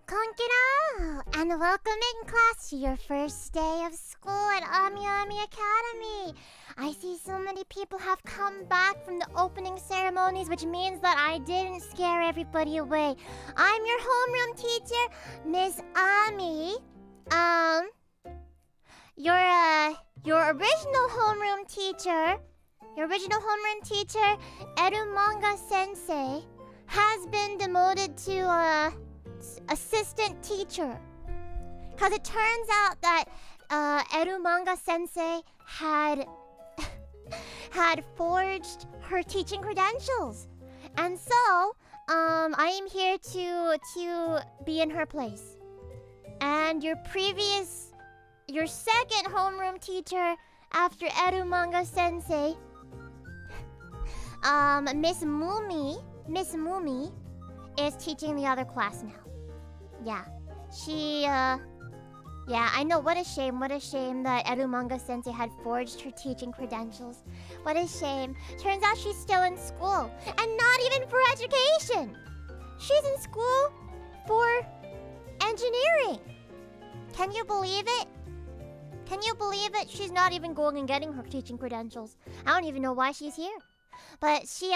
Konkero! And welcome in class to your first day of school at Amiami Academy. I see so many people have come back from the opening ceremonies, which means that I didn't scare everybody away. I'm your homeroom teacher, Miss Ami. Your original homeroom teacher, Erumanga Sensei, has been demoted to assistant teacher. Cause it turns out that Erumanga Sensei had forged her teaching credentials, and so I am here to be in her place. And your second homeroom teacher after Erumanga Sensei, Miss Mumi is teaching the other class now. Yeah, yeah, I know, what a shame that Erumanga Sensei had forged her teaching credentials. What a shame. Turns out she's still in school, and not even for education. She's in school for engineering. Can you believe it? She's not even going and getting her teaching credentials. I don't even know why she's here. But she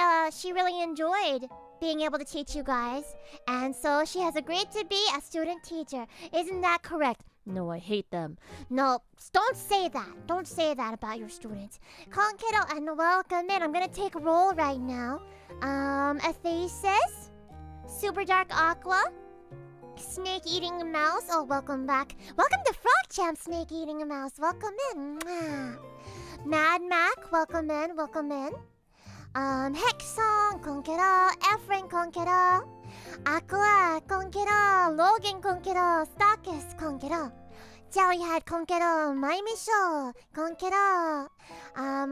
really enjoyed being able to teach you guys, and so she has agreed to be a student teacher. Isn't that correct? No, I hate them. No, don't say that. Don't say that about your students. Konkero, and welcome in. I'm gonna take a roll right now. Athesis, Super Dark Aqua, Snake Eating a Mouse. Oh, welcome back. Welcome to Frog Champ, Snake Eating a Mouse. Welcome in. Mwah. Mad Mac, welcome in. Hexong, Konkero, Efren, Konkero, Aqua, Konkero, Logan, Konkero, Stakis, Konkero, Jellyhead, Konkero, Maimisho, Konkero,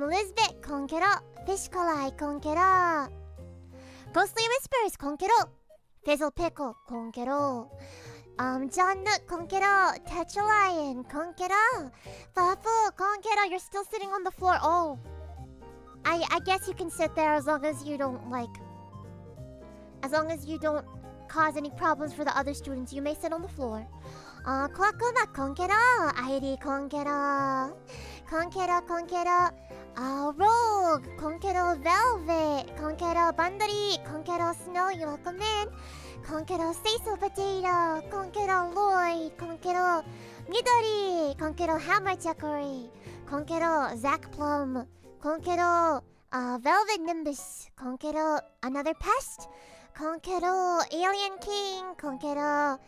Lisbeth, Konkero, Fishkolai, Konkero, Ghostly Whispers, Konkero, Fizzle Pickle, Konkero, John Nook, Konkero, Tetralion, Konkero, Fafu, Konkero, you're still sitting on the floor. Oh, I guess you can sit there as long as you don't cause any problems for the other students. You may sit on the floor. Kwakuma, Konkero, Airi, Konkero, Rogue, Konkero, Velvet, Konkero, Bandari, Konkero, Snow, you welcome in. Konkero, Seiso Potato, Konkero, Lloyd, Konkero, Midori, Konkero, Hammer Chicory, Konkero, Zack Plum, Konkero, Velvet Nimbus, Konkero, Another Pest, Konkero, Alien King, Konkero,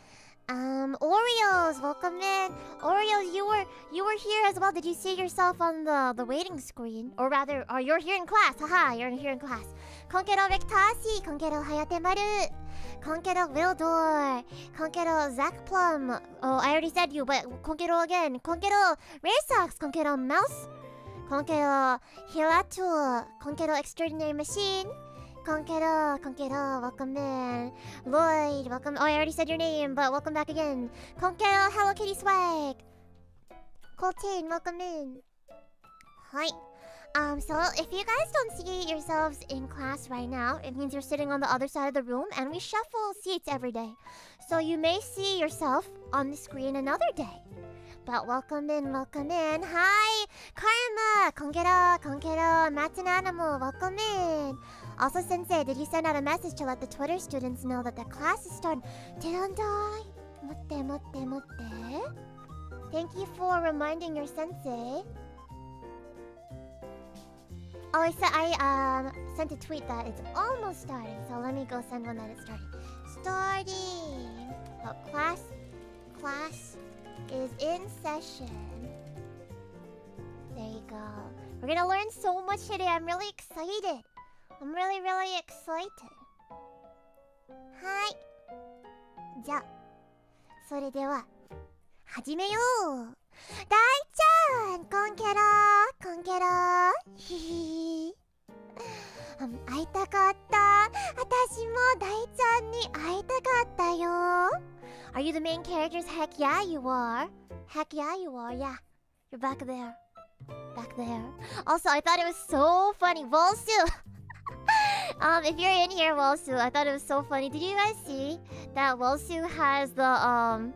Oreos, welcome in. Oreos, you were here as well. Did you see yourself on the waiting screen? Or rather, you're here in class. Haha, you're here in class. Konkero Rectasi, Konkero Hayatemaru, Konkero Wildor, Konkero Zack Plum. Oh, I already said you, but Konkero again. Konkero Rare Socks, Konkero Mouse, Konkero Hiratu, Konkero Extraordinary Machine, Konkero, welcome in. Lloyd, welcome. Oh, I already said your name, but welcome back again. Konkero Hello Kitty Swag, Colton, welcome in. Hi. So if you guys don't see yourselves in class right now, it means you're sitting on the other side of the room, and we shuffle seats every day. So you may see yourself on the screen another day. But welcome in. Hi, Karma, Konkero, Matin Animal, welcome in. Also, Sensei, did you send out a message to let the Twitter students know that the class is starting? Didn't I? Motte. Thank you for reminding your sensei. Oh, I sent a tweet that it's almost starting, so let me go send one that it's starting. Oh, class is in session. There you go. We're gonna learn so much today. I'm really excited. I'm really excited. Hi. じゃあ、それでは始めよう。大ちゃん、コンケロヒヒ会いたかった。私も大ちゃんに会いたかったよ。Are you the main characters? Heck yeah, you are. Yeah, you're back there. Also, I thought it was so funny. Volsu! If you're in here, Wolsu, I thought it was so funny. Did you guys see that Wolsu has the I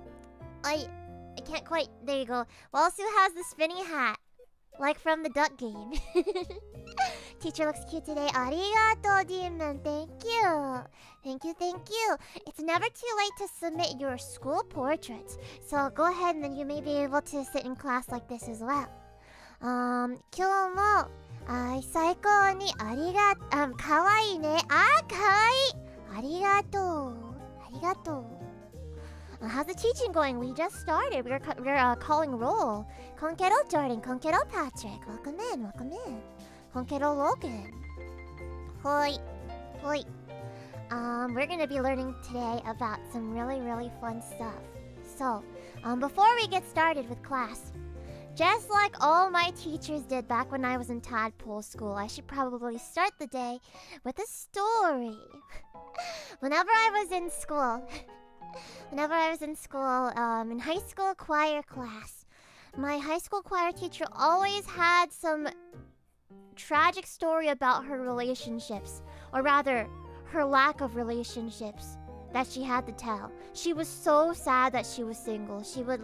can't quite. There you go. Wolsu has the spinning hat, like from the duck game. Teacher looks cute today. Arigato, Demon. Thank you. Thank you, thank you. It's never too late to submit your school portraits. So go ahead and then you may be able to sit in class like this as well. 今日も最高にかわいいね。かわいい。ありがとう。ありがとう。How's the teaching going? We just started. We're calling roll. Konkero Jordan, Konkero Patrick. Welcome in, welcome in. Konkero Logan. Hoi. Hoi. We're gonna be learning today about some really, really fun stuff. So, before we get started with class, just like all my teachers did back when I was in tadpole school, I should probably start the day with a story. Whenever I was in school, in high school choir class, my high school choir teacher always had some tragic story about her relationships, or rather, her lack of relationships that she had to tell. She was so sad that she was single. She would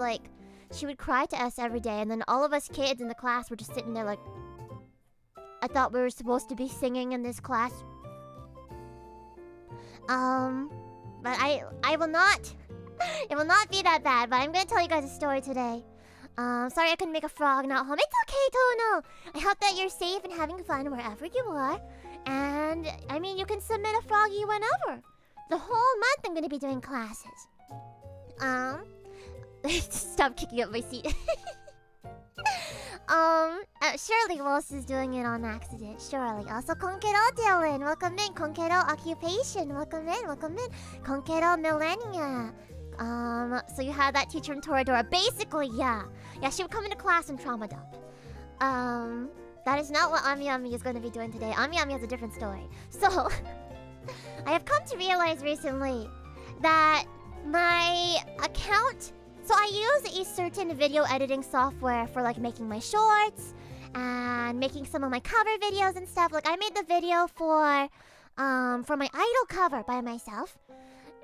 cry to us every day, and then all of us kids in the class were just sitting there like, I thought we were supposed to be singing in this class. But I will not. It will not be that bad, but I'm gonna tell you guys a story today. Sorry I couldn't make a frog not home. It's okay, Tono! I hope that you're safe and having fun wherever you are. And, I mean, you can submit a froggy whenever. The whole month I'm gonna be doing classes. Stop kicking up my seat. Surely Wolf is doing it on accident. Surely. Also, Konkero Dylan, welcome in. Konkero Occupation, welcome in, welcome in. Konkero Millennia. So you had that teacher in Toradora. Basically, yeah. Yeah, she would come into class and trauma dump. That is not what Ami Ami is going to be doing today. Ami Ami has a different story. So, I have come to realize recently that my account... So I use a certain video editing software for like making my shorts and making some of my cover videos and stuff. Like I made the video for my idol cover by myself,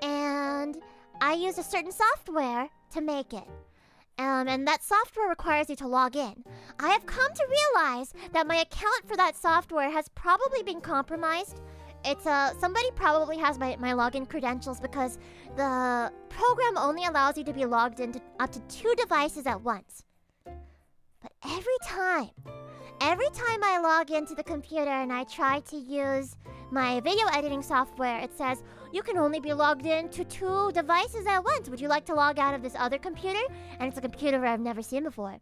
and I used a certain software to make it. And that software requires you to log in. I have come to realize that my account for that software has probably been compromised. It's somebody probably has my login credentials, because the program only allows you to be logged into up to 2 devices at once. But every time I log into the computer and I try to use my video editing software, it says you can only be logged in to 2 devices at once. Would you like to log out of this other computer? And it's a computer I've never seen before.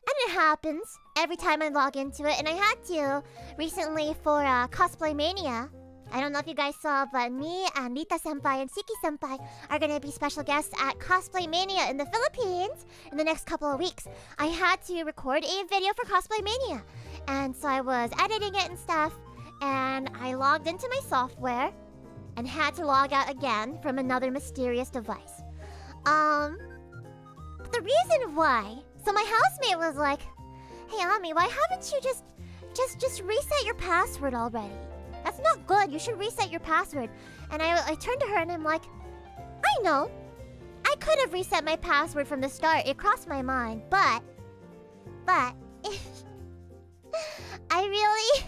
And it happens every time I log into it, and I had to recently for Cosplay Mania. I don't know if you guys saw, but me and Rita Senpai and Siki Senpai are going to be special guests at Cosplay Mania in the Philippines in the next couple of weeks. I had to record a video for Cosplay Mania, and so I was editing it and stuff, and I logged into my software and had to log out again from another mysterious device. But the reason why... So my housemate was like, hey Ami, why haven't you just reset your password already? That's not good, you should reset your password. And I turned to her and I'm like, I know. I could have reset my password from the start, it crossed my mind, but I really...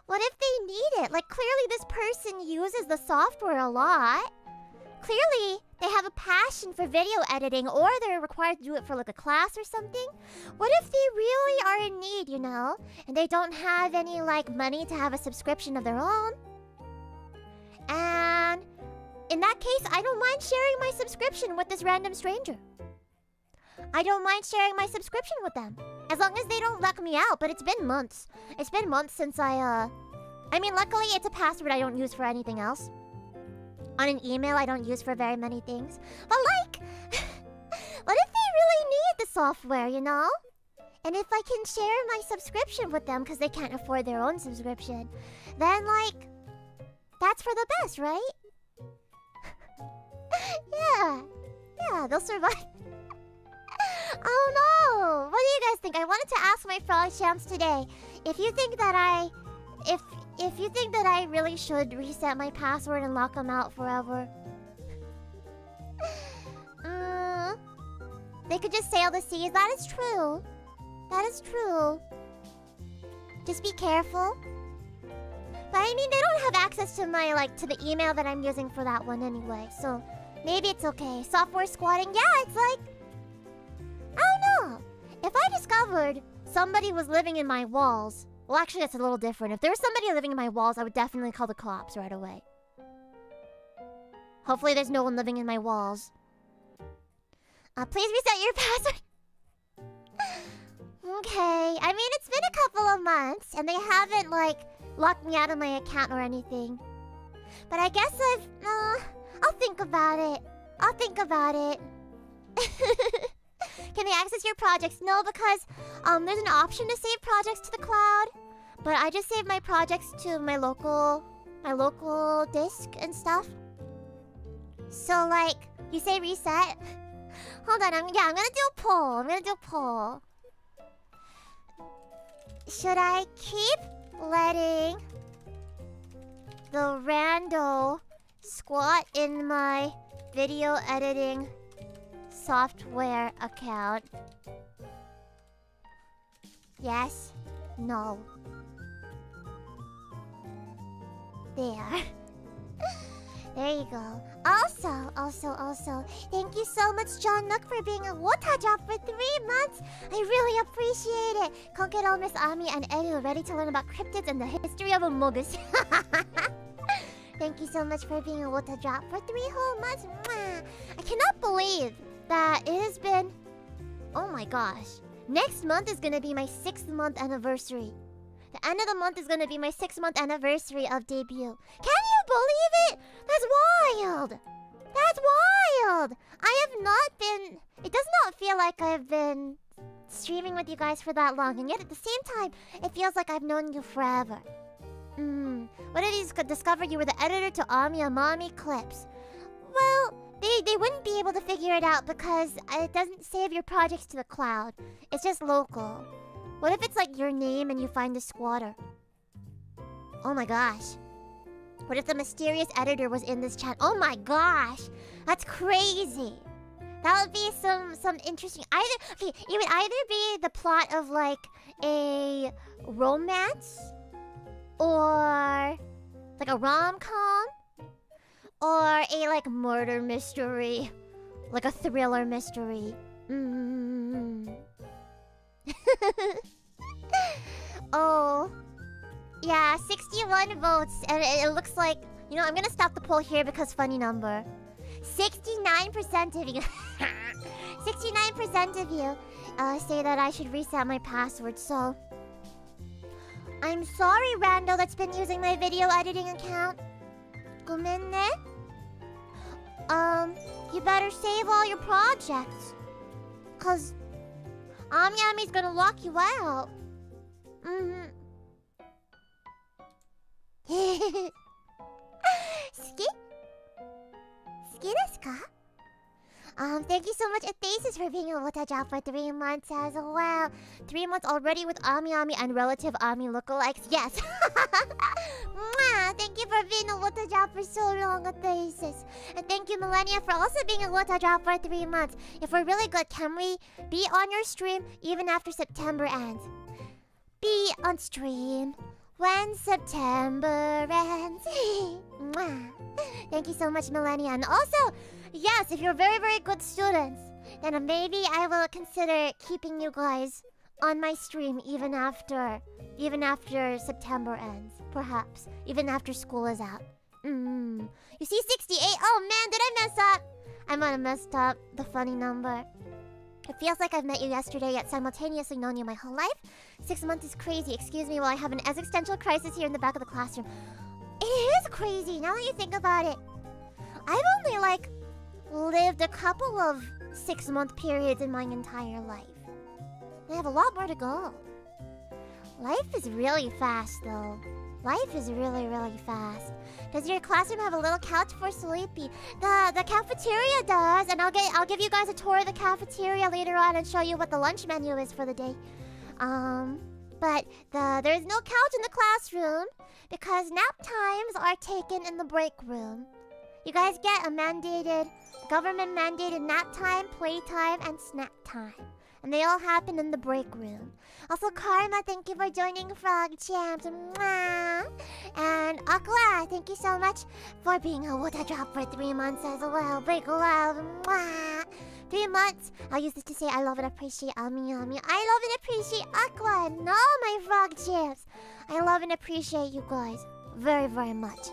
What if they need it? Like clearly this person uses the software a lot. Clearly, they have a passion for video editing, or they're required to do it for like a class or something. What if they really are in need, you know? And they don't have any like money to have a subscription of their own? And in that case, I don't mind sharing my subscription with this random stranger. I don't mind sharing my subscription with them, as long as they don't lock me out. But it's been months. It's been months since I mean, luckily it's a password I don't use for anything else. On an email I don't use for very many things. But like, what if they really need the software, you know? And if I can share my subscription with them because they can't afford their own subscription, then like, that's for the best, right? Yeah, they'll survive. Oh no! What do you guys think? I wanted to ask my frog champs today if you think that if you think that I really should reset my password and lock them out forever, they could just sail the seas. That is true. That is true. Just be careful. But I mean, they don't have access to my, like, to the email that I'm using for that one anyway. So maybe it's okay. Software squatting, yeah, it's like, I don't know. If I discovered somebody was living in my walls, well, actually, that's a little different. If there was somebody living in my walls, I would definitely call the cops right away. Hopefully, there's no one living in my walls. Please reset your password. Okay. I mean, it's been a couple of months, and they haven't, like, locked me out of my account or anything. But I guess I'll think about it. I'll think about it. Can they access your projects? No, because there's an option to save projects to the cloud. But I just saved my projects to my local disk and stuff. So like, you say reset? Hold on, I'm gonna do a poll. Should I keep letting the rando squat in my video editing software account? Yes? No. There. There you go. Also, thank you so much, John Nook, for being a Wota job for 3 months. I really appreciate it. Konkero I'm Ami and Edu, ready to learn about cryptids and the history of Amogus. Thank you so much for being a Wota drop for 3 whole months. Mwah. I cannot believe that it has been... Oh my gosh. Next month is gonna be my 6th month anniversary. The end of the month is gonna be my 6th-month anniversary of debut. Can you believe it? That's wild! That's wild! I have not been... It does not feel like I've been streaming with you guys for that long, and yet at the same time, it feels like I've known you forever. What did you discover? You were the editor to雨海あみclips. Well, they wouldn't be able to figure it out because it doesn't save your projects to the cloud. It's just local. What if it's like your name and you find a squatter? Oh my gosh. What if the mysterious editor was in this chat? Oh my gosh. That's crazy. That would be some interesting... it would either be the plot of like a romance or like a rom-com or a like murder mystery, like a thriller mystery. Oh, yeah, 61 votes, and it looks like, you know, I'm gonna stop the poll here because funny number. 69% of you, 69% of you say that I should reset my password. So I'm sorry, Rando, that's been using my video editing account. Gomenne. You better save all your projects, cause Amiami's gonna lock you out. Ski desu ka? Thank you so much, Athasis, for being a Wota job for 3 months as well. 3 months already with Ami Ami and relative Ami lookalikes. Yes! Mwah! Thank you for being a Wota job for so long, Athasis. And thank you, Millennia, for also being a Wota job for 3 months. If we're really good, can we be on your stream even after September ends? Be on stream when September ends. Mwah! Thank you so much, Millennia. And also, yes, if you're very, very good students, then maybe I will consider keeping you guys on my stream even after September ends. Perhaps. Even after school is out. You see 68? Oh man, did I mess up? I might have messed up the funny number. It feels like I've met you yesterday, yet simultaneously known you my whole life. 6 months is crazy. Excuse me while I have an existential crisis here in the back of the classroom. It is crazy, now that you think about it. I've only, like, lived a couple of 6-month periods in my entire life. I have a lot more to go. Life is really fast, though. Life is really, really fast. Does your classroom have a little couch for Sleepy? The cafeteria does, and I'll give you guys a tour of the cafeteria later on and show you what the lunch menu is for the day. But there's no couch in the classroom because nap times are taken in the break room. You guys get a government-mandated nap time, playtime, and snack time. And they all happen in the break room. Also, Karma, thank you for joining Frog Champs. Mwah. And Aqua, thank you so much for being a water drop for 3 months as well. Big love. Mwah. 3 months. I'll use this to say I love and appreciate Ami Ami. I love and appreciate Aqua and all my Frog Champs. I love and appreciate you guys very, very much.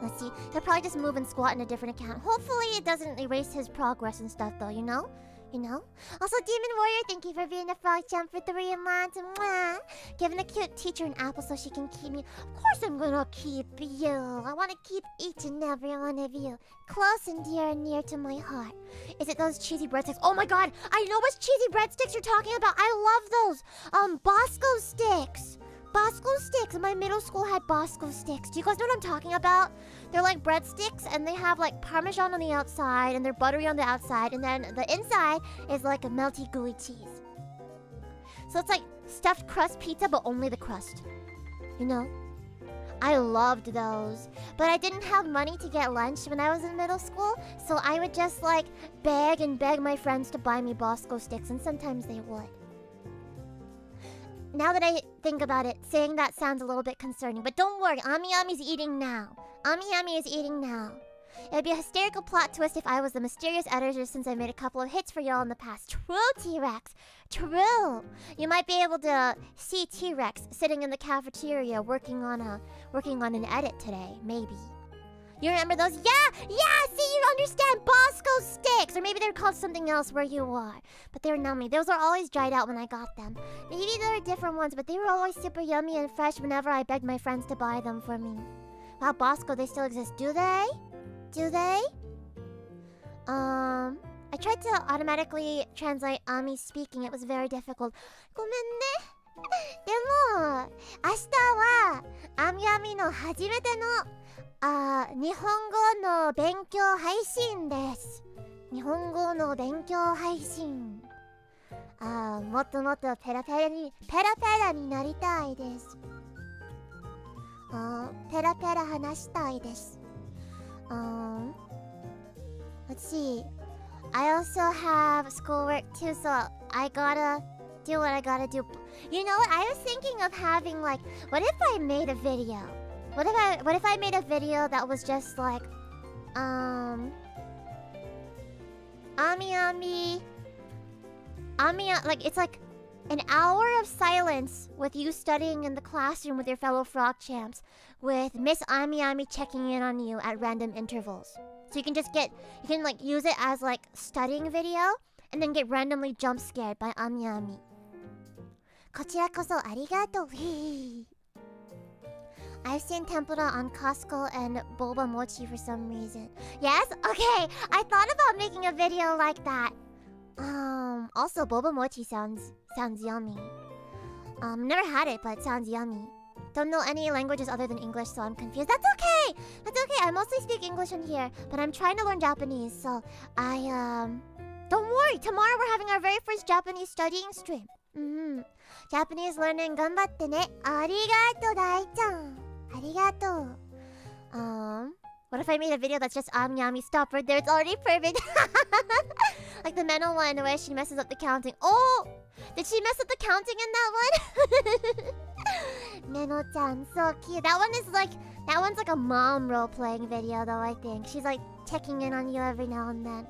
Let's see. He'll probably just move and squat in a different account. Hopefully it doesn't erase his progress and stuff though, you know? Also, Demon Warrior, thank you for being a Frog Champ for 3 months. Mwah. Giving a cute teacher an apple so she can keep me. Of course I'm gonna keep you. I want to keep each and every one of you close and dear and near to my heart. Is it those cheesy breadsticks? Oh my god, I know what cheesy breadsticks you're talking about. I love those. Bosco sticks. Bosco sticks. My middle school had Bosco sticks. Do you guys know what I'm talking about? They're like breadsticks and they have like Parmesan on the outside and they're buttery on the outside, and then the inside is like a melty gooey cheese. So it's like stuffed crust pizza but only the crust. You know? I loved those. But I didn't have money to get lunch when I was in middle school, so I would just like beg my friends to buy me Bosco sticks, and sometimes they would. Now that I think about it, saying that sounds a little bit concerning. But don't worry, Ami Ami's eating now. Ami Ami is eating now. It would be a hysterical plot twist if I was the mysterious editor, since I made a couple of hits for y'all in the past. True, T-Rex. True. You might be able to see T-Rex sitting in the cafeteria working on an edit today, maybe. You remember those? Yeah! See, you understand! Bosco sticks! Or maybe they're called something else where you are. But they were nummy. Those were always dried out when I got them. Maybe there were different ones, but they were always super yummy and fresh whenever I begged my friends to buy them for me. Wow, Bosco, they still exist. Do they? I tried to automatically translate Ami speaking. It was very difficult. ごめんね。でも、明日はアミアミの初めての日本語の勉強配信です。日本語の勉強配信。もっともっとペラペラになりたいです。ペラペラ話したいです。Let's see. I also have schoolwork too, so I gotta do what I gotta do. You know what? I was thinking of having like, what if I made a video? What if I made a video that was just like, Ami Ami, like it's like an hour of silence with you studying in the classroom with your fellow frog champs, with Miss Ami Ami checking in on you at random intervals. So you can like use it as like studying video and then get randomly jump scared by Ami Ami. こちらこそありがとう。I've seen tempura on Costco and boba mochi for some reason. Yes? Okay, I thought about making a video like that. Also boba mochi sounds yummy. Never had it, but it sounds yummy. Don't know any languages other than English, so I'm confused. That's okay! I mostly speak English in here, but I'm trying to learn Japanese, so don't worry, tomorrow we're having our very first Japanese studying stream. Japanese learning 頑張ってね。ありがとう、大ちゃん。ありがとう。What if I made a video that's just Ami Ami? Stop right there, it's already perfect. Like the Meno one where she messes up the counting. Oh! Did she mess up the counting in that one? Meno-chan, so cute. That one's like a mom role-playing video though, I think. She's like checking in on you every now and then.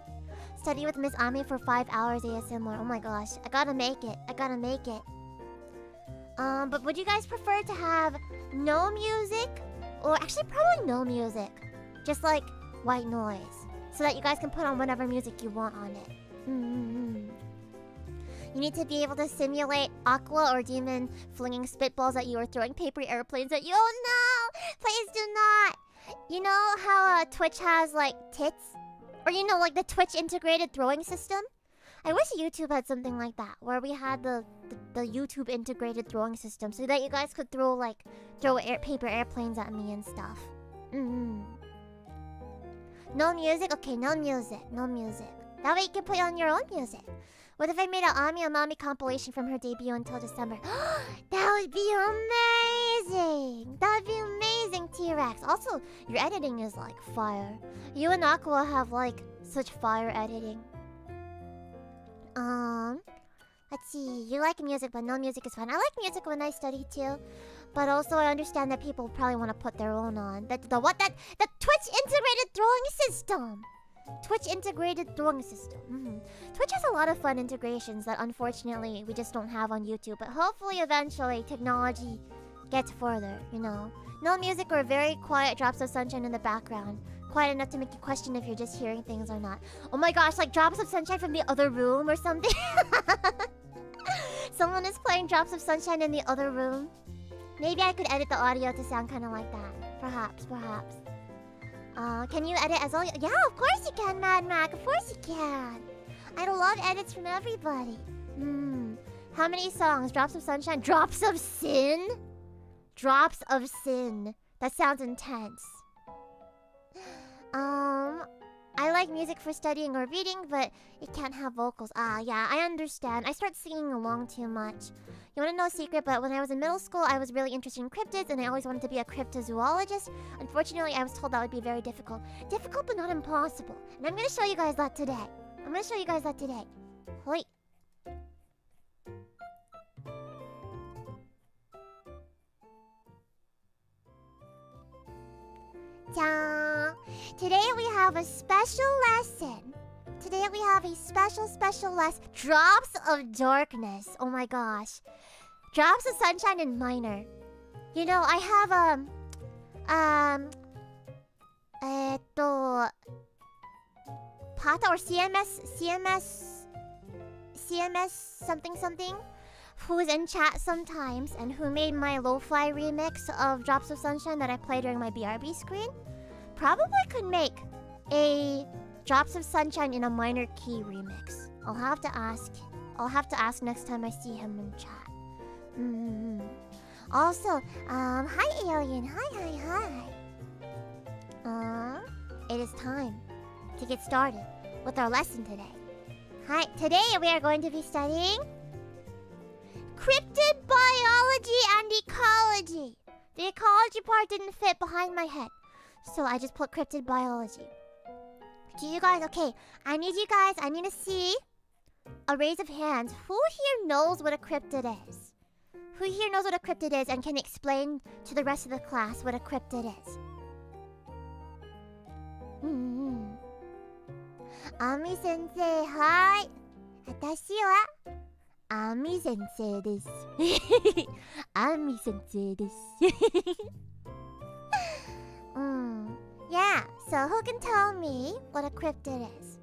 Study with Miss Ami for 5 hours ASMR. Oh my gosh, I gotta make it. But would you guys prefer to have no music? Or actually probably no music. Just like white noise. So that you guys can put on whatever music you want on it. You need to be able to simulate Aqua or Demon flinging spitballs at you or throwing paper airplanes at you. Oh no! Please do not! You know how Twitch has like tits? Or you know, like the Twitch integrated throwing system? I wish YouTube had something like that, where we had the YouTube integrated throwing system, so that you guys could throw paper airplanes at me and stuff. No music? Okay, no music. That way you can put on your own music. What if I made an Ami Amami compilation from her debut until December? That would be amazing! That would be amazing, T-Rex. Also, your editing is like fire. You and Aqua have like such fire editing. Let's see. You like music, but no music is fun. I like music when I study too. But also, I understand that people probably want to put their own on. The Twitch integrated throwing system! Twitch integrated throwing system. Twitch has a lot of fun integrations that unfortunately we just don't have on YouTube. But hopefully, eventually, technology gets further, you know. No music or very quiet drops of sunshine in the background. Quiet enough to make you question if you're just hearing things or not. Oh my gosh, like drops of sunshine from the other room or something? Someone is playing drops of sunshine in the other room. Maybe I could edit the audio to sound kind of like that. Perhaps. Can you edit as well? Yeah, of course you can, Mad Mac. Of course you can. I love edits from everybody. How many songs? Drops of sunshine? Drops of sin? Drops of sin. That sounds intense. I like music for studying or reading, but it can't have vocals. Yeah, I understand. I start singing along too much. You wanna know a secret? But when I was in middle school, I was really interested in cryptids, and I always wanted to be a cryptozoologist. Unfortunately, I was told that would be very difficult. Difficult, but not impossible. And I'm gonna show you guys that today. Hoi. Today we have a special lesson. Special lesson. Drops of darkness. Oh my gosh. Drops of sunshine in minor. You know, I have Pata or CMS something who's in chat sometimes and who made my lo-fi remix of Drops of Sunshine that I play during my BRB screen. Probably could make a Drops of Sunshine in a minor key remix. I'll have to ask next time I see him in chat. Also, hi Alien, hi. It is time to get started with our lesson today. Hi, today we are going to be studying Cryptid biology and ecology. The ecology part didn't fit behind my head, so I just put cryptid biology. Do you guys, okay, I need to see a raise of hands. Who here knows what a cryptid is? Who here knows what a cryptid is and can explain to the rest of the class what a cryptid is? Ami sensei, hi. Watashi wa Ami sensei desu. Ami sensei desu. Yeah, so who can tell me what a cryptid is?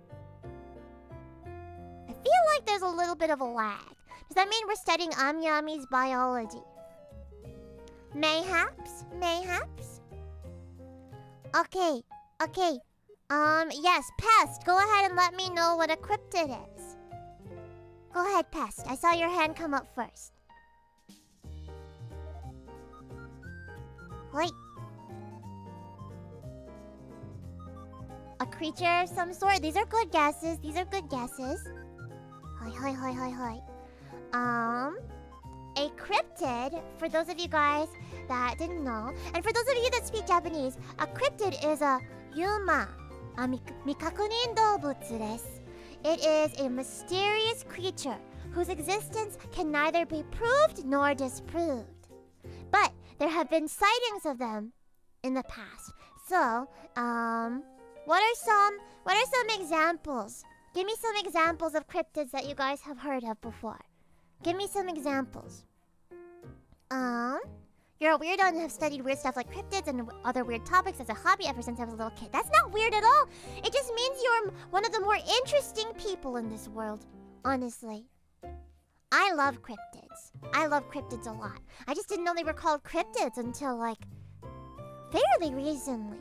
I feel like there's a little bit of a lag. Does that mean we're studying Amiami's biology? Mayhaps? Okay. Yes, Pest, go ahead and let me know what a cryptid is. Go ahead, Pest. I saw your hand come up first. Wait. A creature of some sort. These are good guesses. Hi. A cryptid, for those of you guys that didn't know, and for those of you that speak Japanese, a cryptid is a yuma, mikakunin doubutsu desu. It is a mysterious creature whose existence can neither be proved nor disproved. But there have been sightings of them in the past. So, what are some examples? Give me some examples of cryptids that you guys have heard of before. Give me some examples. You're a weirdo and have studied weird stuff like cryptids and other weird topics as a hobby ever since I was a little kid. That's not weird at all. It just means you're one of the more interesting people in this world. Honestly. I love cryptids. I love cryptids a lot. I just didn't know they were called cryptids until, like, fairly recently.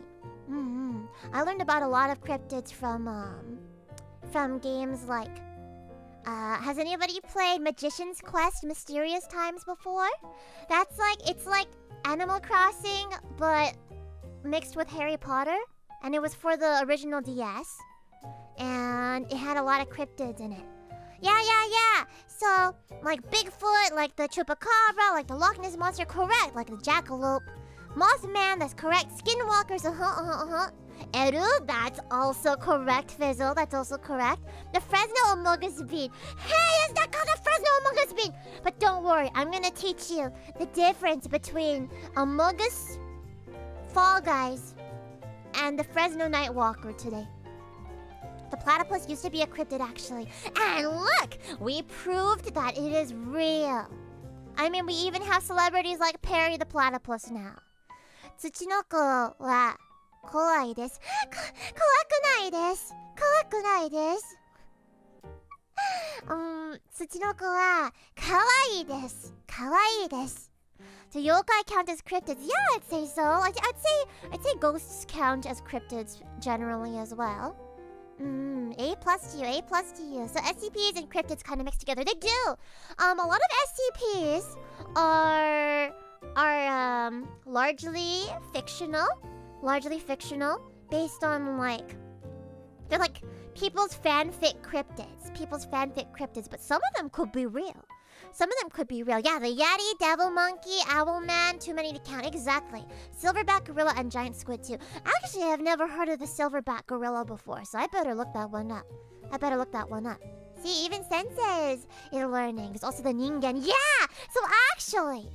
I learned about a lot of cryptids from games like... has anybody played Magician's Quest Mysterious Times before? That's like, it's like Animal Crossing, but mixed with Harry Potter. And it was for the original DS. And it had a lot of cryptids in it. Yeah. So, like Bigfoot, like the Chupacabra, like the Loch Ness Monster, correct. Like the Jackalope. Mothman, that's correct. Skinwalkers, Eru, that's also correct. ViSO, that's also correct. The Fresno Amogus Bean. Hey, is that called a Fresno Amogus Bean? But don't worry, I'm gonna teach you the difference between Amogus, Fall Guys, and the Fresno Nightwalker today. The platypus used to be a cryptid, actually. And look! We proved that it is real. I mean, we even have celebrities like Perry the Platypus now. Tsuchinoko wa kowai desu. Kawaku nai desu. Kawaku nai desu. Tsuchinoko wa kawaii desu. Kawaii desu. Do yokai count as cryptids? Yeah, I'd say so. I'd say ghosts count as cryptids generally as well. A plus to you, A plus to you. So SCPs and cryptids kind of mix together. They do. A lot of SCPs are largely fictional, based on they're like people's fanfic cryptids, but some of them could be real. Yeah, the Yeti, Devil Monkey, Owl Man, too many to count. Exactly. Silverback Gorilla and Giant Squid too. Actually, I've never heard of the Silverback Gorilla before, so I better look that one up. See, even Sensei's is learning. There's also the Ningen. Yeah! So actually,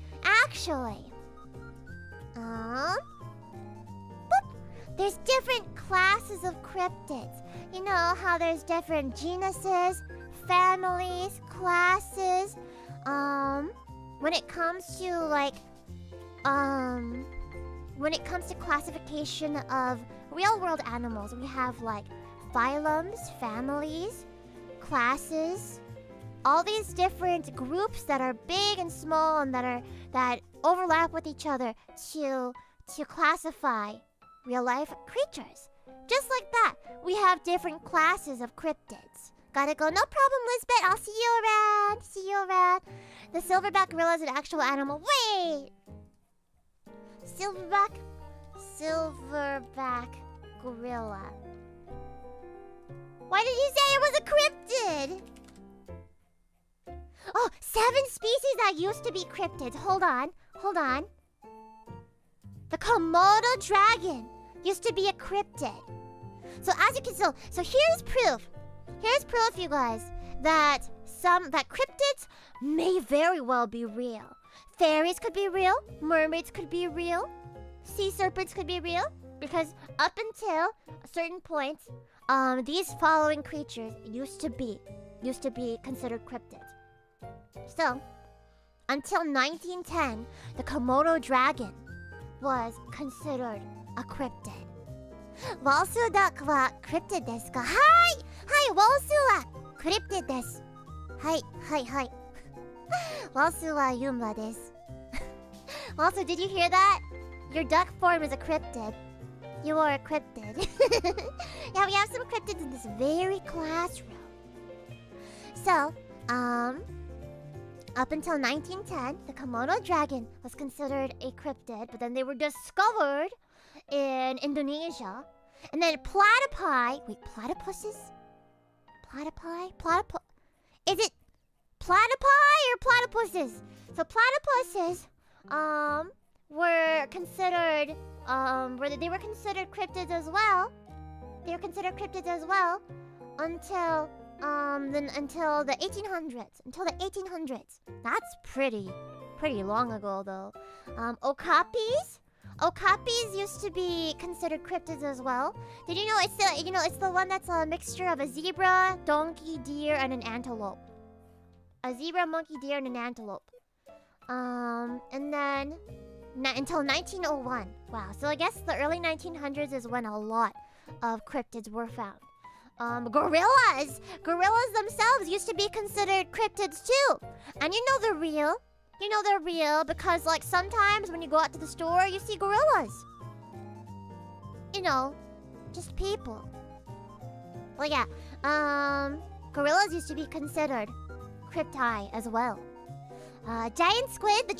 there's different classes of cryptids. You know how there's different genuses, families, classes. When it comes to classification of real-world animals, we have like phylums, families, classes, all these different groups that are big and small and that overlap with each other to classify real-life creatures. Just like that, we have different classes of cryptids. Gotta go. No problem, Lisbeth. I'll see you around. The silverback gorilla is an actual animal. Wait! Silverback gorilla. Why did you say it was a cryptid? Oh, 7 species that used to be cryptids. Hold on. The Komodo dragon used to be a cryptid. So as you can so here's proof. Here's proof, you guys, that cryptids may very well be real. Fairies could be real, mermaids could be real, sea serpents could be real, because up until a certain point, these following creatures used to be considered cryptids. So, until 1910, the Komodo dragon was considered a cryptid. Walsu duck wa cryptid desu ka? Hi! Walsu wa cryptid desu. Hi. Walsu wa yumba desu. Walsu, did you hear that? Your duck form is a cryptid. You are a cryptid. Yeah, we have some cryptids in this very classroom. So, up until 1910, the Komodo dragon was considered a cryptid, but then they were discovered in Indonesia. And then platypi... Wait, platypuses? Is it platypi or platypuses? So platypuses, were considered, they were considered cryptids as well. Until the 1800s. Until the 1800s. That's pretty long ago, though. Okapis used to be considered cryptids as well. Did you know it's the one that's a mixture of a zebra, donkey, deer, and an antelope. A zebra, monkey, deer, and an antelope. And then until 1901. Wow. So I guess the early 1900s is when a lot of cryptids were found. Gorillas themselves used to be considered cryptids too. And you know they're real. Because like sometimes when you go out to the store, you see gorillas. You know, just people. Well, yeah. Gorillas used to be considered crypti as well. The giant squid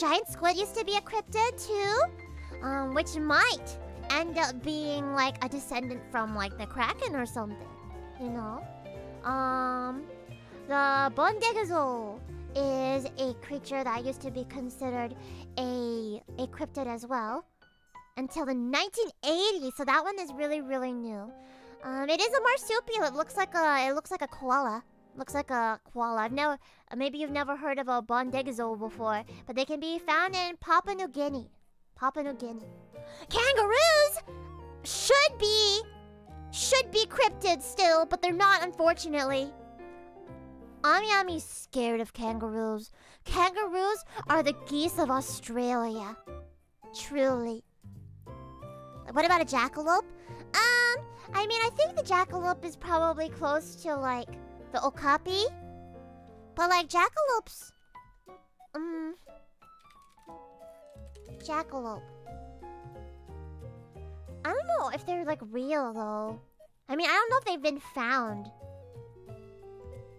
used to be a cryptid too, which might end up being like a descendant from like the kraken or something. You know, The Bondegazo is a creature that used to be considered a cryptid as well until the 1980s. So that one is really, really new. It is a marsupial. It looks like a koala. Looks like a koala. Maybe you've never heard of a Bondegazo before, but they can be found in Papua New Guinea. Papua New Guinea. Kangaroos should be cryptids still, but they're not, unfortunately. Amiami's scared of kangaroos. Kangaroos are the geese of Australia. Truly. What about a jackalope? I mean, I think the jackalope is probably close to, like, the okapi. But, like, jackalopes... Jackalope. I don't know if they're, like, real, though. I mean, I don't know if they've been found.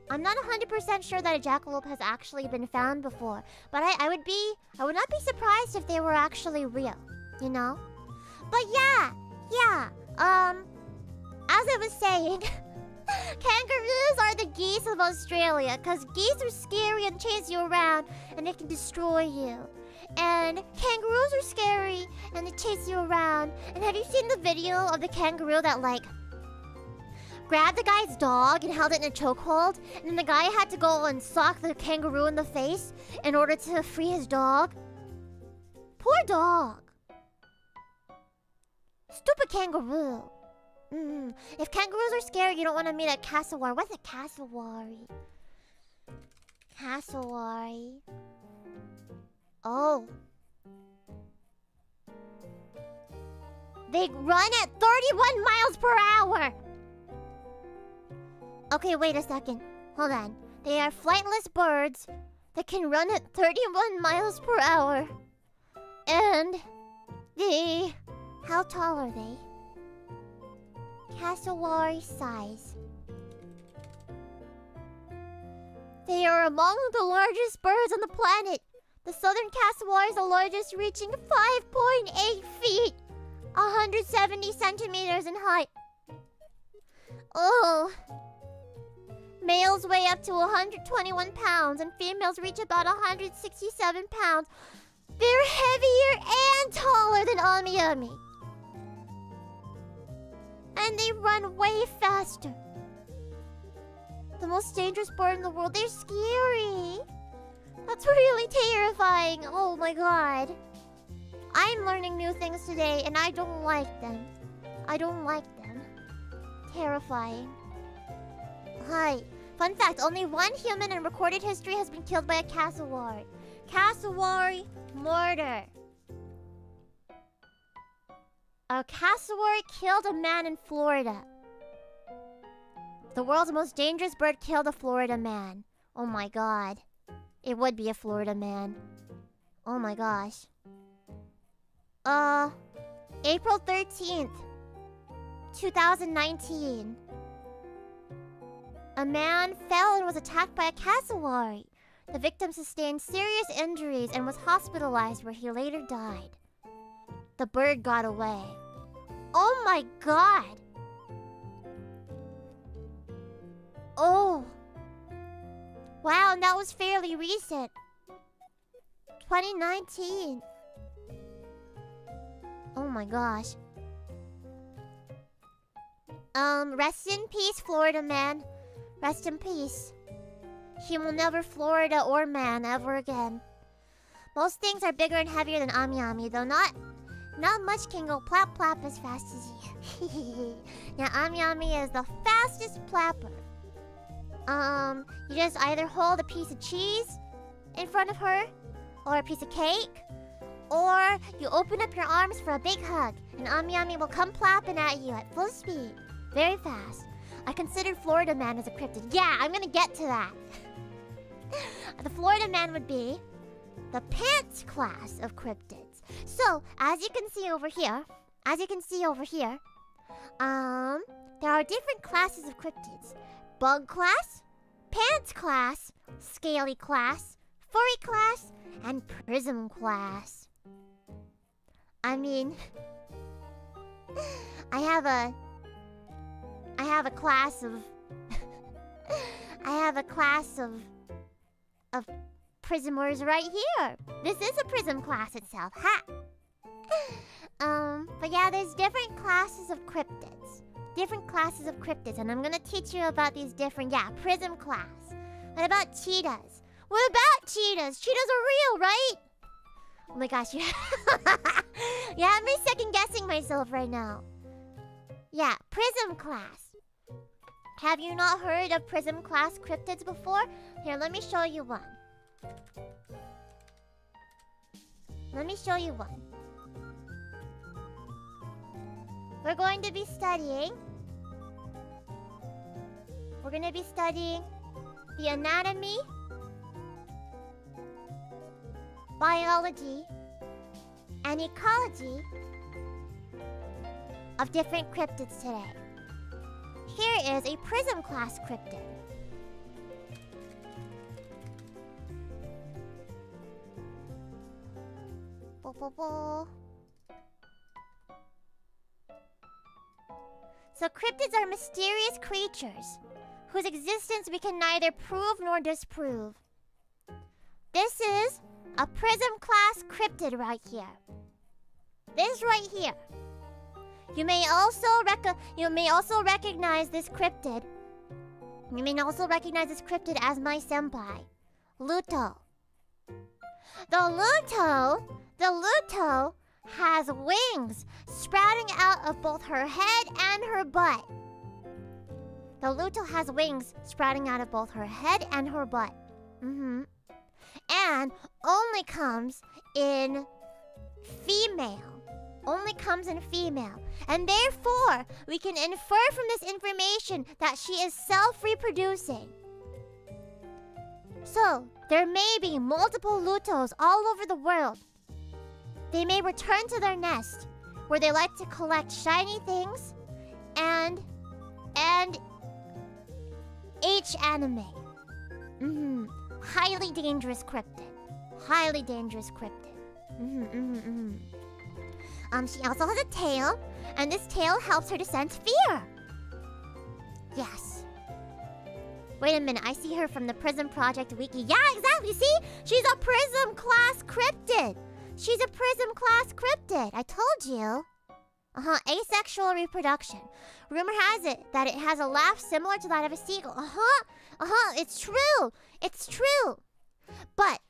I'm not 100% sure that a jackalope has actually been found before. But I would not be surprised if they were actually real, you know? But yeah, as I was saying, kangaroos are the geese of Australia, because geese are scary and chase you around, and they can destroy you. And kangaroos are scary, and they chase you around. And have you seen the video of the kangaroo that, like, grabbed the guy's dog and held it in a chokehold? And then the guy had to go and sock the kangaroo in the face in order to free his dog? Poor dog. Stupid kangaroo. If kangaroos are scary, you don't want to meet a cassowary. What's a cassowary? Cassowary. Oh. They run at 31 miles per hour! Okay, wait a second. Hold on. They are flightless birds that can run at 31 miles per hour. And how tall are they? Cassowary size. They are among the largest birds on the planet. The southern cassowary is the largest, reaching 5.8 feet, 170 centimeters in height. Oh. Males weigh up to 121 pounds, and females reach about 167 pounds. They're heavier and taller than Ami Ami. And they run way faster. The most dangerous bird in the world. They're scary. That's really terrifying. Oh my god. I'm learning new things today, and I don't like them. I don't like them. Terrifying. Hi. Fun fact, only one human in recorded history has been killed by a cassowary. Cassowary murder. A cassowary killed a man in Florida. The world's most dangerous bird killed a Florida man. Oh my god. It would be a Florida man. Oh my gosh. April 13th, 2019. A man fell and was attacked by a cassowary. The victim sustained serious injuries and was hospitalized, where he later died. The bird got away. Oh my god! Oh. Wow, and that was fairly recent. 2019. Oh my gosh. Rest in peace, Florida man. Rest in peace. He will never Florida or man ever again. Most things are bigger and heavier than Ami Ami, though not much can go plap plap as fast as he. Now Ami Ami is the fastest plapper. You just either hold a piece of cheese in front of her, or a piece of cake, or you open up your arms for a big hug, and Ami Ami will come plopping at you at full speed. Very fast. I considered Florida Man as a cryptid. Yeah, I'm gonna get to that. The Florida Man would be the pants class of cryptids. So, as you can see over here, there are different classes of cryptids. Bug class, pants class, scaly class, furry class, and prism class. I mean, I have a class of I have a class of prismers right here. This is a prism class itself. Ha! But yeah, there's different classes of cryptids. Different classes of cryptids, and I'm gonna teach you about these different, prism class. What about cheetahs? What about cheetahs? Cheetahs are real, right? Oh my gosh, you have me second guessing myself right now. Yeah, prism class. Have you not heard of prism class cryptids before? Here, let me show you one. Let me show you one. We're going to be studying the anatomy, biology, and ecology of different cryptids today. Here is a prism class cryptid. So cryptids are mysterious creatures whose existence we can neither prove nor disprove. This is a prism class cryptid right here. This right here. You may also recognize this cryptid. You may also recognize this cryptid as my senpai, Luto. The Luto has wings sprouting out of both her head and her butt. The Luto has wings sprouting out of both her head and her butt. And only comes in female. Only comes in female. And therefore, we can infer from this information that she is self-reproducing. So, there may be multiple Lutos all over the world. They may return to their nest, where they like to collect shiny things and H-anime. Highly dangerous cryptid. Highly dangerous cryptid. She also has a tail, and this tail helps her to sense fear. Yes. Wait a minute, I see her from the PRISM Project Wiki. Yeah, exactly, see? She's a PRISM class cryptid. She's a PRISM class cryptid. I told you. Asexual reproduction. Rumor has it that it has a laugh similar to that of a seagull. It's true. It's true. But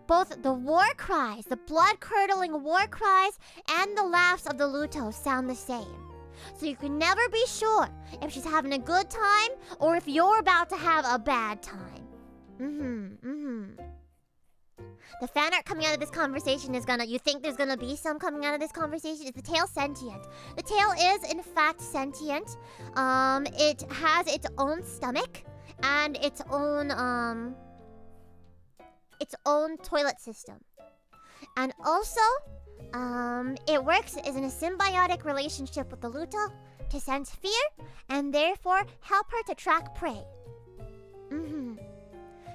both the war cries, the blood-curdling war cries, and the laughs of the Luto sound the same. So you can never be sure if she's having a good time or if you're about to have a bad time. The fan art coming out of this conversation is you think there's gonna be some coming out of this conversation? Is the tail sentient? The tail is, in fact, sentient. It has its own stomach and its own toilet system. And also, it works as in a symbiotic relationship with the Luto to sense fear and therefore help her to track prey.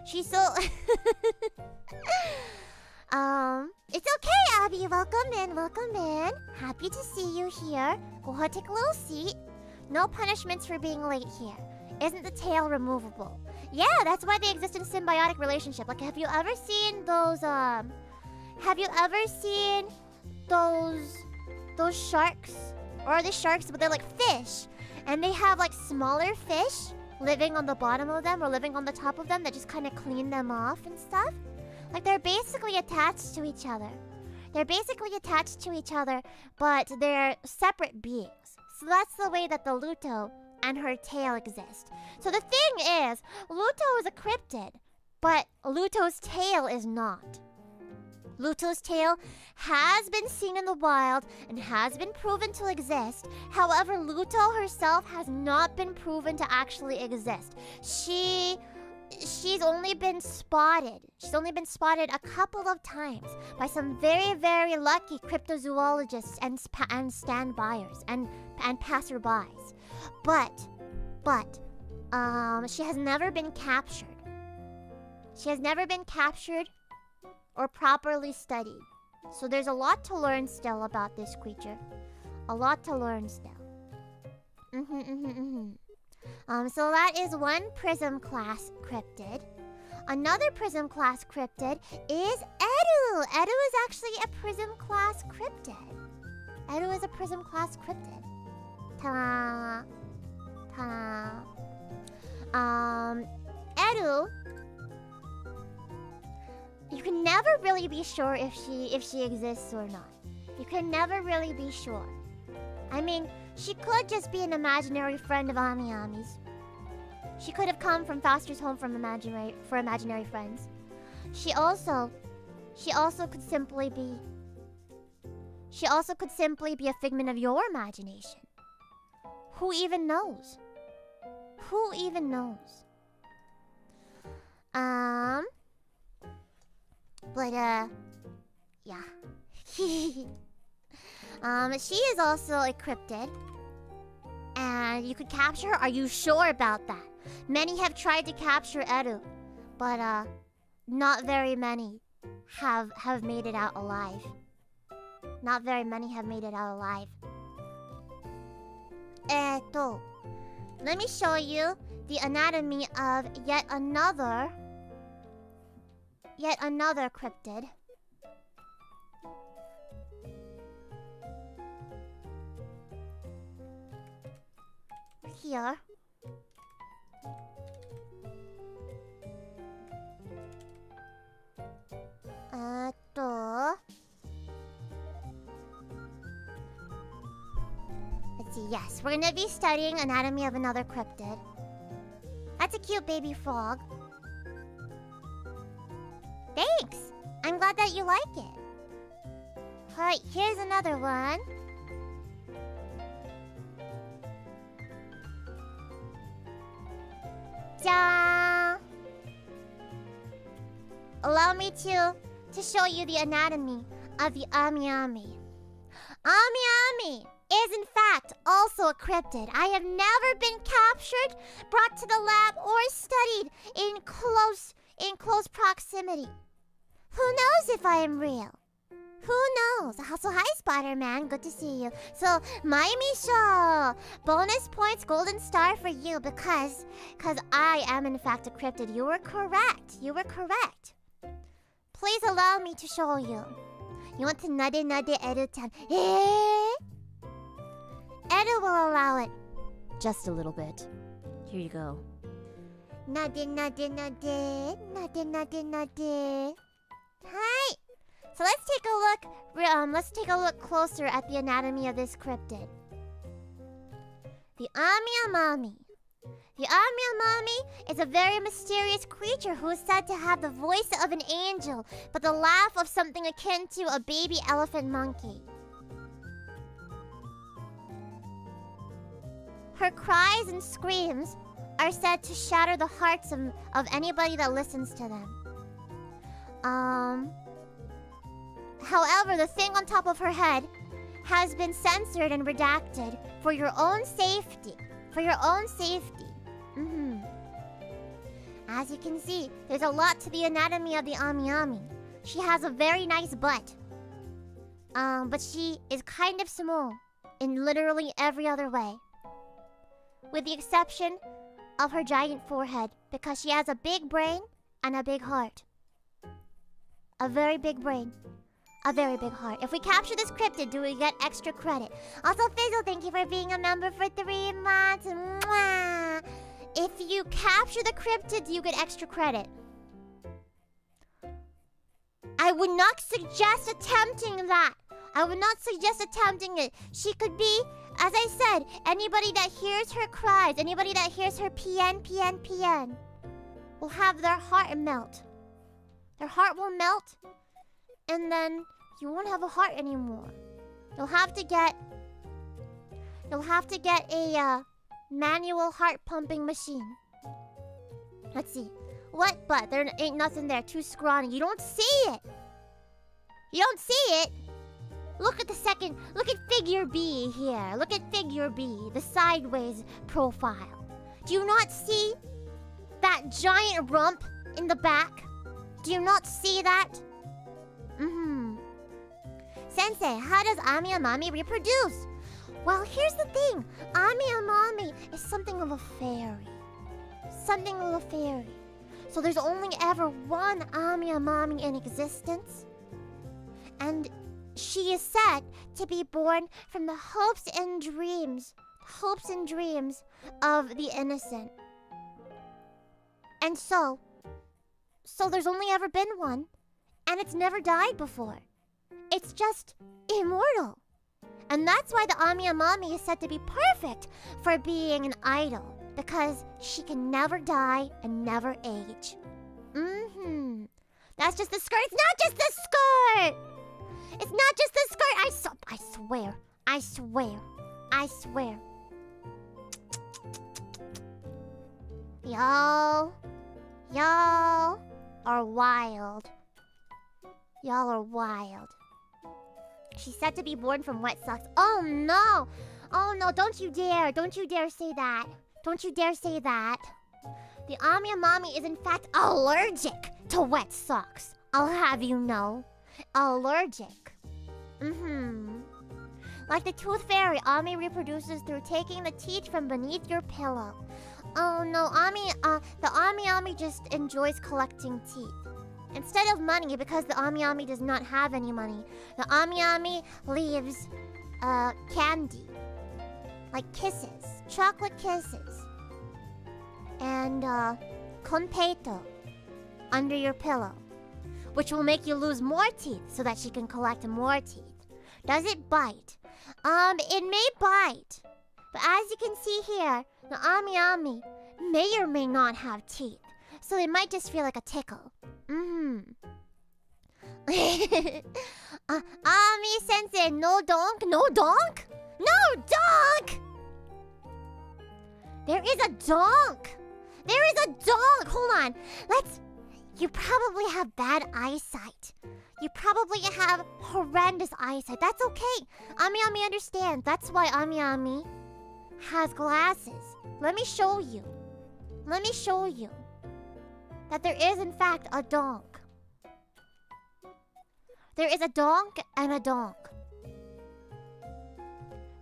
She's so... It's okay, Abby. Welcome in. Happy to see you here. Go ahead, take a little seat. No punishments for being late here. Isn't the tail removable? Yeah, that's why they exist in a symbiotic relationship. Like, have you ever seen those, those sharks? Or are they sharks, but they're like fish? And they have, like, smaller fish living on the bottom of them or living on the top of them that just kind of clean them off and stuff. Like, they're basically attached to each other. But they're separate beings. So that's the way that the Luto and her tail exist. So the thing is, Luto is a cryptid, but Luto's tail is not. Luto's tail has been seen in the wild and has been proven to exist. However, Luto herself has not been proven to actually exist. She's only been spotted. She's only been spotted a couple of times by some very, very lucky cryptozoologists and stand-byers and passerbys. But she has never been captured. She has never been captured or properly studied. So there's a lot to learn still about this creature. A lot to learn still. So that is one Prism class cryptid. Another Prism class cryptid is Edu. Edu is actually a Prism class cryptid. Edu is a Prism class cryptid. Ta-da! Ta-da! Edu, you can never really be sure if she exists or not. You can never really be sure. I mean, she could just be an imaginary friend of Ami Ami's. She could have come from Foster's home for imaginary friends. She also could simply be a figment of your imagination. Who even knows? Who even knows? But yeah. She is also a cryptid. And you could capture her? Are you sure about that? Many have tried to capture Edu, but not very many have made it out alive. Not very many have made it out alive. Let me show you the anatomy of yet another cryptid. Here. Let's see, yes, we're gonna be studying anatomy of another cryptid. That's a cute baby frog. Thanks! I'm glad that you like it. Alright, here's another one. Ja! Allow me to show you the anatomy of the Amiami. Amiami is in fact also a cryptid. I have never been captured, brought to the lab, or studied in close proximity. Who knows if I am real? Who knows? So hi, Spider-Man. Good to see you. So, Miami Show. Bonus points, golden star for you because I am in fact a cryptid. You were correct. You were correct. Please allow me to show you. You want to nade Edu-chan? Edu will allow it. Just a little bit. Here you go. Nade. Hi. So let's take a look closer at the anatomy of this cryptid. The Amami. The Amami is a very mysterious creature who is said to have the voice of an angel, but the laugh of something akin to a baby elephant monkey. Her cries and screams are said to shatter the hearts of anybody that listens to them. However, the thing on top of her head has been censored and redacted for your own safety. For your own safety. As you can see, there's a lot to the anatomy of the Amiami. She has a very nice butt. But she is kind of small in literally every other way. With the exception of her giant forehead, because she has a big brain and a big heart. A very big brain. A very big heart. If we capture this cryptid, do we get extra credit? Also, Fizzle, thank you for being a member for 3 months. Mwah! If you capture the cryptid, you get extra credit. I would not suggest attempting that. I would not suggest attempting it. She could be, as I said, anybody that hears her cries, anybody that hears her PN, will have their heart melt. Their heart will melt, and then you won't have a heart anymore. You'll have to get a manual heart pumping machine. Let's see. What? But there ain't nothing there. Too scrawny. You don't see it. You don't see it. Look at figure B here. Look at figure B, the sideways profile. Do you not see that giant rump in the back? Do you not see that? Sensei, how does Ami Amami reproduce? Well, here's the thing. Ami Amami is something of a fairy. Something of a fairy. So there's only ever one Ami Amami in existence. And she is said to be born from the hopes and dreams of the innocent. And so there's only ever been one, and it's never died before. It's just immortal. And that's why the Ami Amami is said to be perfect for being an idol, because she can never die and never age. That's just the skirt. It's not just the skirt! It's not just the skirt! I swear. Y'all are wild. Y'all are wild. She's said to be born from wet socks. Oh no, don't you dare say that. Don't you dare say that. The Ami Amami is in fact allergic to wet socks. I'll have you know. Allergic. Like the tooth fairy, Ami reproduces through taking the teeth from beneath your pillow. Oh no, the Ami Ami just enjoys collecting teeth. Instead of money, because the Ami Ami does not have any money, the Ami Ami leaves candy. Like kisses. Chocolate kisses. And konpeito under your pillow. Which will make you lose more teeth so that she can collect more teeth. Does it bite? It may bite. But as you can see here, the Ami Ami may or may not have teeth. So it might just feel like a tickle. Ami sensei, no donk? No donk? No donk! There is a donk! There is a donk! Hold on. You probably have bad eyesight. You probably have horrendous eyesight. That's okay. Ami Ami understands. That's why Ami Ami has glasses. Let me show you. That there is in fact a donk. There is a donk and a donk.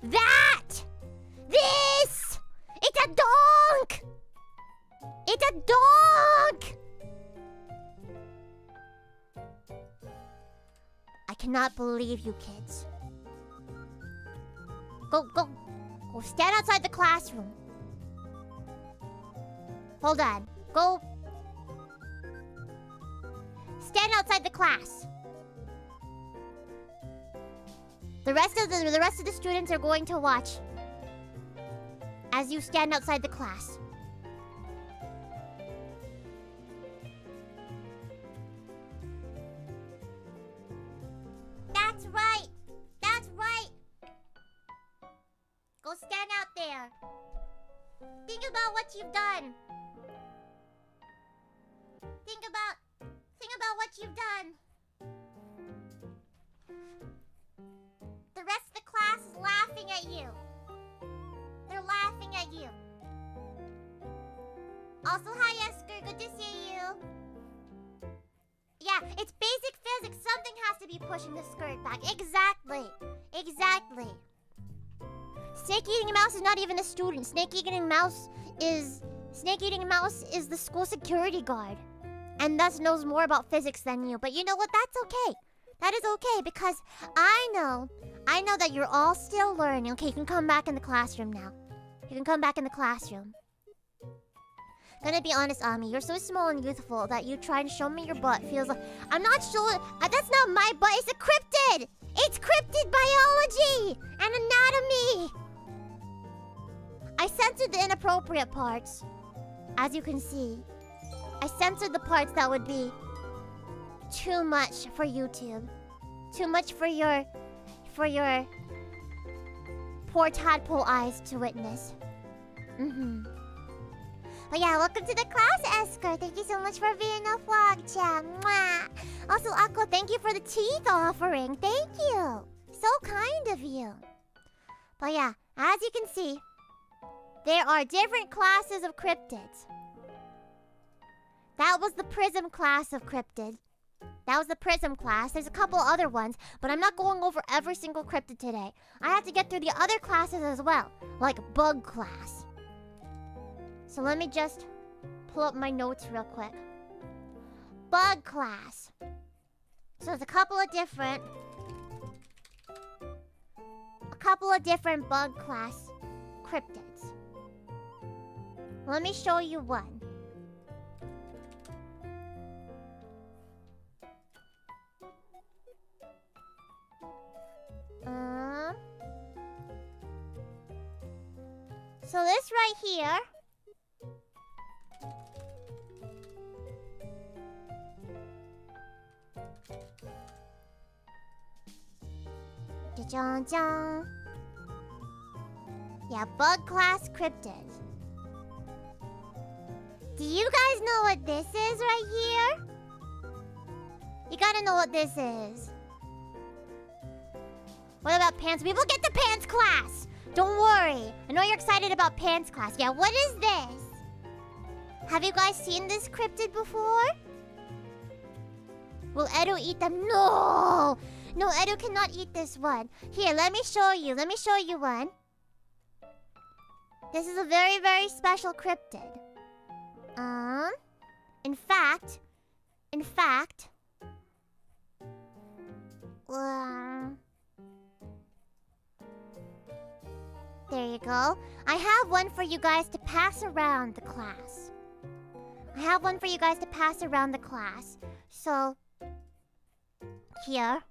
This! It's a donk! It's a donk! I cannot believe you kids. Go stand outside the classroom. Hold on. Go stand outside the class. The rest of the students are going to watch as you stand outside the class. That's right. Go stand out there. Think about what you've done. Think about what you've done. The rest of the class is laughing at you. They're laughing at you. Also, hi Esker, good to see you. Yeah, it's basic physics. Something has to be pushing the skirt back. Exactly. Snake Eating Mouse is not even a student. Snake Eating Mouse is the school security guard. And thus knows more about physics than you. But you know what? That's okay. That is okay because I know that you're all still learning. Okay, you can come back in the classroom now. Gonna be honest, Ami, you're so small and youthful that you try and show me your butt feels like... I'm not sure... that's not my butt, it's a cryptid! It's cryptid biology and anatomy! I censored the inappropriate parts. As you can see. I censored the parts that would be too much for YouTube. Too much for your poor tadpole eyes to witness. But yeah, welcome to the class, Esker. Thank you so much for being a vlog chat. Mwah. Also, Akko, thank you for the teeth offering. Thank you. So kind of you. But yeah, as you can see, there are different classes of cryptids. That was the PRISM class of cryptid. That was the PRISM class. There's a couple other ones, but I'm not going over every single cryptid today. I have to get through the other classes as well, like bug class. So let me just pull up my notes real quick. Bug class. So there's a couple of different bug class cryptids. Let me show you one. So this right here ja-jang-jang. Yeah, bug class cryptid. Do you guys know what this is right here? You gotta know what this is. What about pants? We will get to pants class! Don't worry. I know you're excited about pants class. Yeah, what is this? Have you guys seen this cryptid before? Will Edu eat them? No! No, Edu cannot eat this one. Here, let me show you. Let me show you one. This is a very, very special cryptid. In fact... there you go. I have one for you guys to pass around the class. So... Here.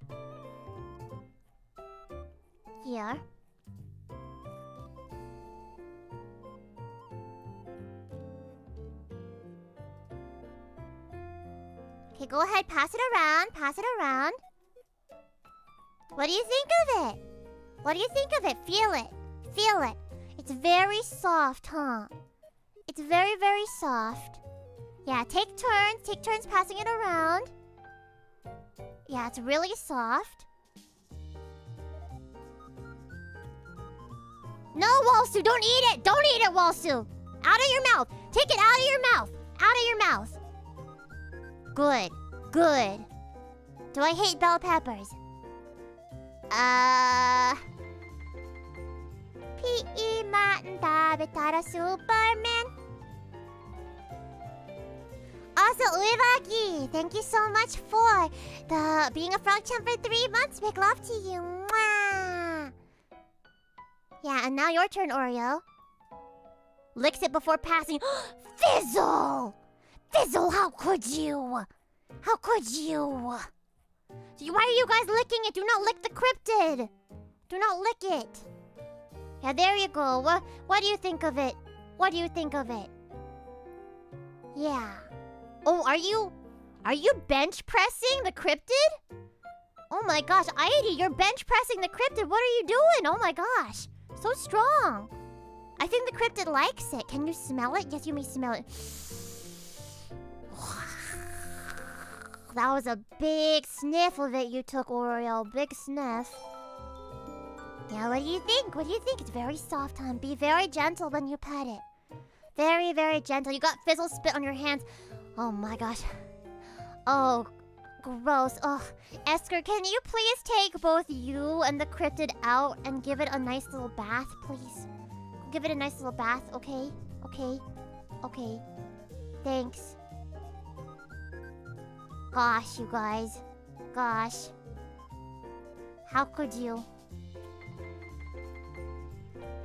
Okay, go ahead, pass it around. What do you think of it? Feel it. It's very soft, huh? It's very, very soft. Yeah, take turns passing it around. Yeah, it's really soft. No, Walsu, don't eat it! Don't eat it, Walsu! Out of your mouth! Take it out of your mouth! Good. Do I hate bell peppers? P.E. Martin Tabitara Superman. Also, Uevaki, thank you so much for being a frog champ for 3 months. Big love to you. Mwah. Yeah, and now your turn, Oreo. Licks it before passing. Fizzle! Fizzle, how could you? Why are you guys licking it? Do not lick the cryptid. Do not lick it. Yeah, there you go. What do you think of it? Yeah. Oh, are you bench pressing the cryptid? Oh my gosh, Aidi, you're bench pressing the cryptid. What are you doing? Oh my gosh. So strong. I think the cryptid likes it. Can you smell it? Yes, you may smell it. That was a big sniff of it you took, Oreo. Big sniff. Yeah, what do you think? It's very soft, huh? Be very gentle when you pet it. Very, very gentle. You got fizzle spit on your hands. Oh my gosh. Oh, gross. Oh, Esker, can you please take both you and the cryptid out and give it a nice little bath, please? Give it a nice little bath, okay? Okay. Thanks. Gosh, you guys. Gosh. How could you?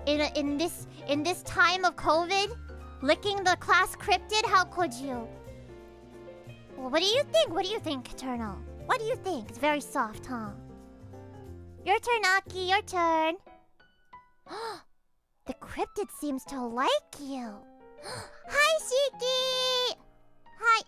In this time of COVID, licking the class cryptid, how could you? Well, what do you think, Eternal? What do you think? It's very soft, huh? Your turn, Aki, your turn. The cryptid seems to like you. Hi, Shiki! Hi.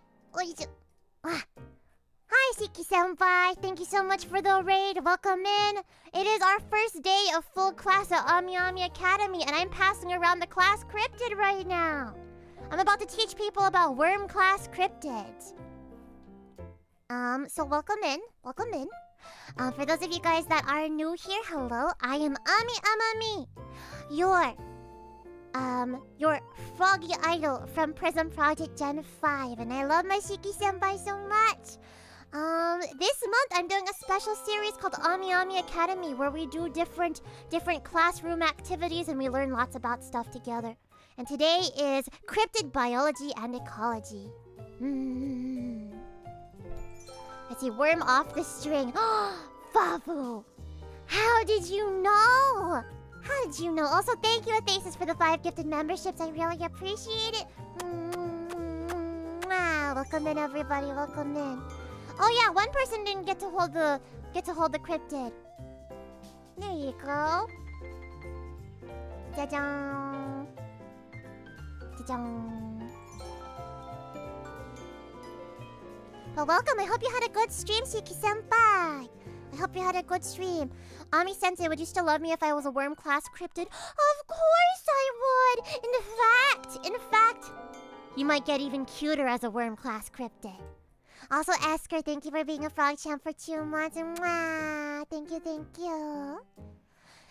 Hi, Shiki-senpai. Thank you so much for the raid. Welcome in. It is our first day of full class at Amiami Academy, and I'm passing around the class cryptid right now. I'm about to teach people about worm class cryptids. So welcome in. For those of you guys that are new here, hello. I am Ami Amami, your froggy idol from PRISM Project Gen 5, and I love my Shiki-senpai so much. This month I'm doing a special series called Amiami Academy where we do different classroom activities and we learn lots about stuff together. And today is Cryptid Biology and Ecology. Let's see, worm off the string. Favu! How did you know? How did you know? Also, thank you, Athasis, for the 5 gifted memberships. I really appreciate it. Welcome in, everybody. Welcome in. Oh yeah, one person didn't get to hold the cryptid. There you go. Ja-jang. Ja-jang. Well, welcome. I hope you had a good stream, Shiki-senpai. I hope you had a good stream. Ami-sensei, would you still love me if I was a worm class cryptid? Of course I would! In fact, you might get even cuter as a worm class cryptid. Also, Esker, thank you for being a frog champ for 2 months. Mwah. Thank you.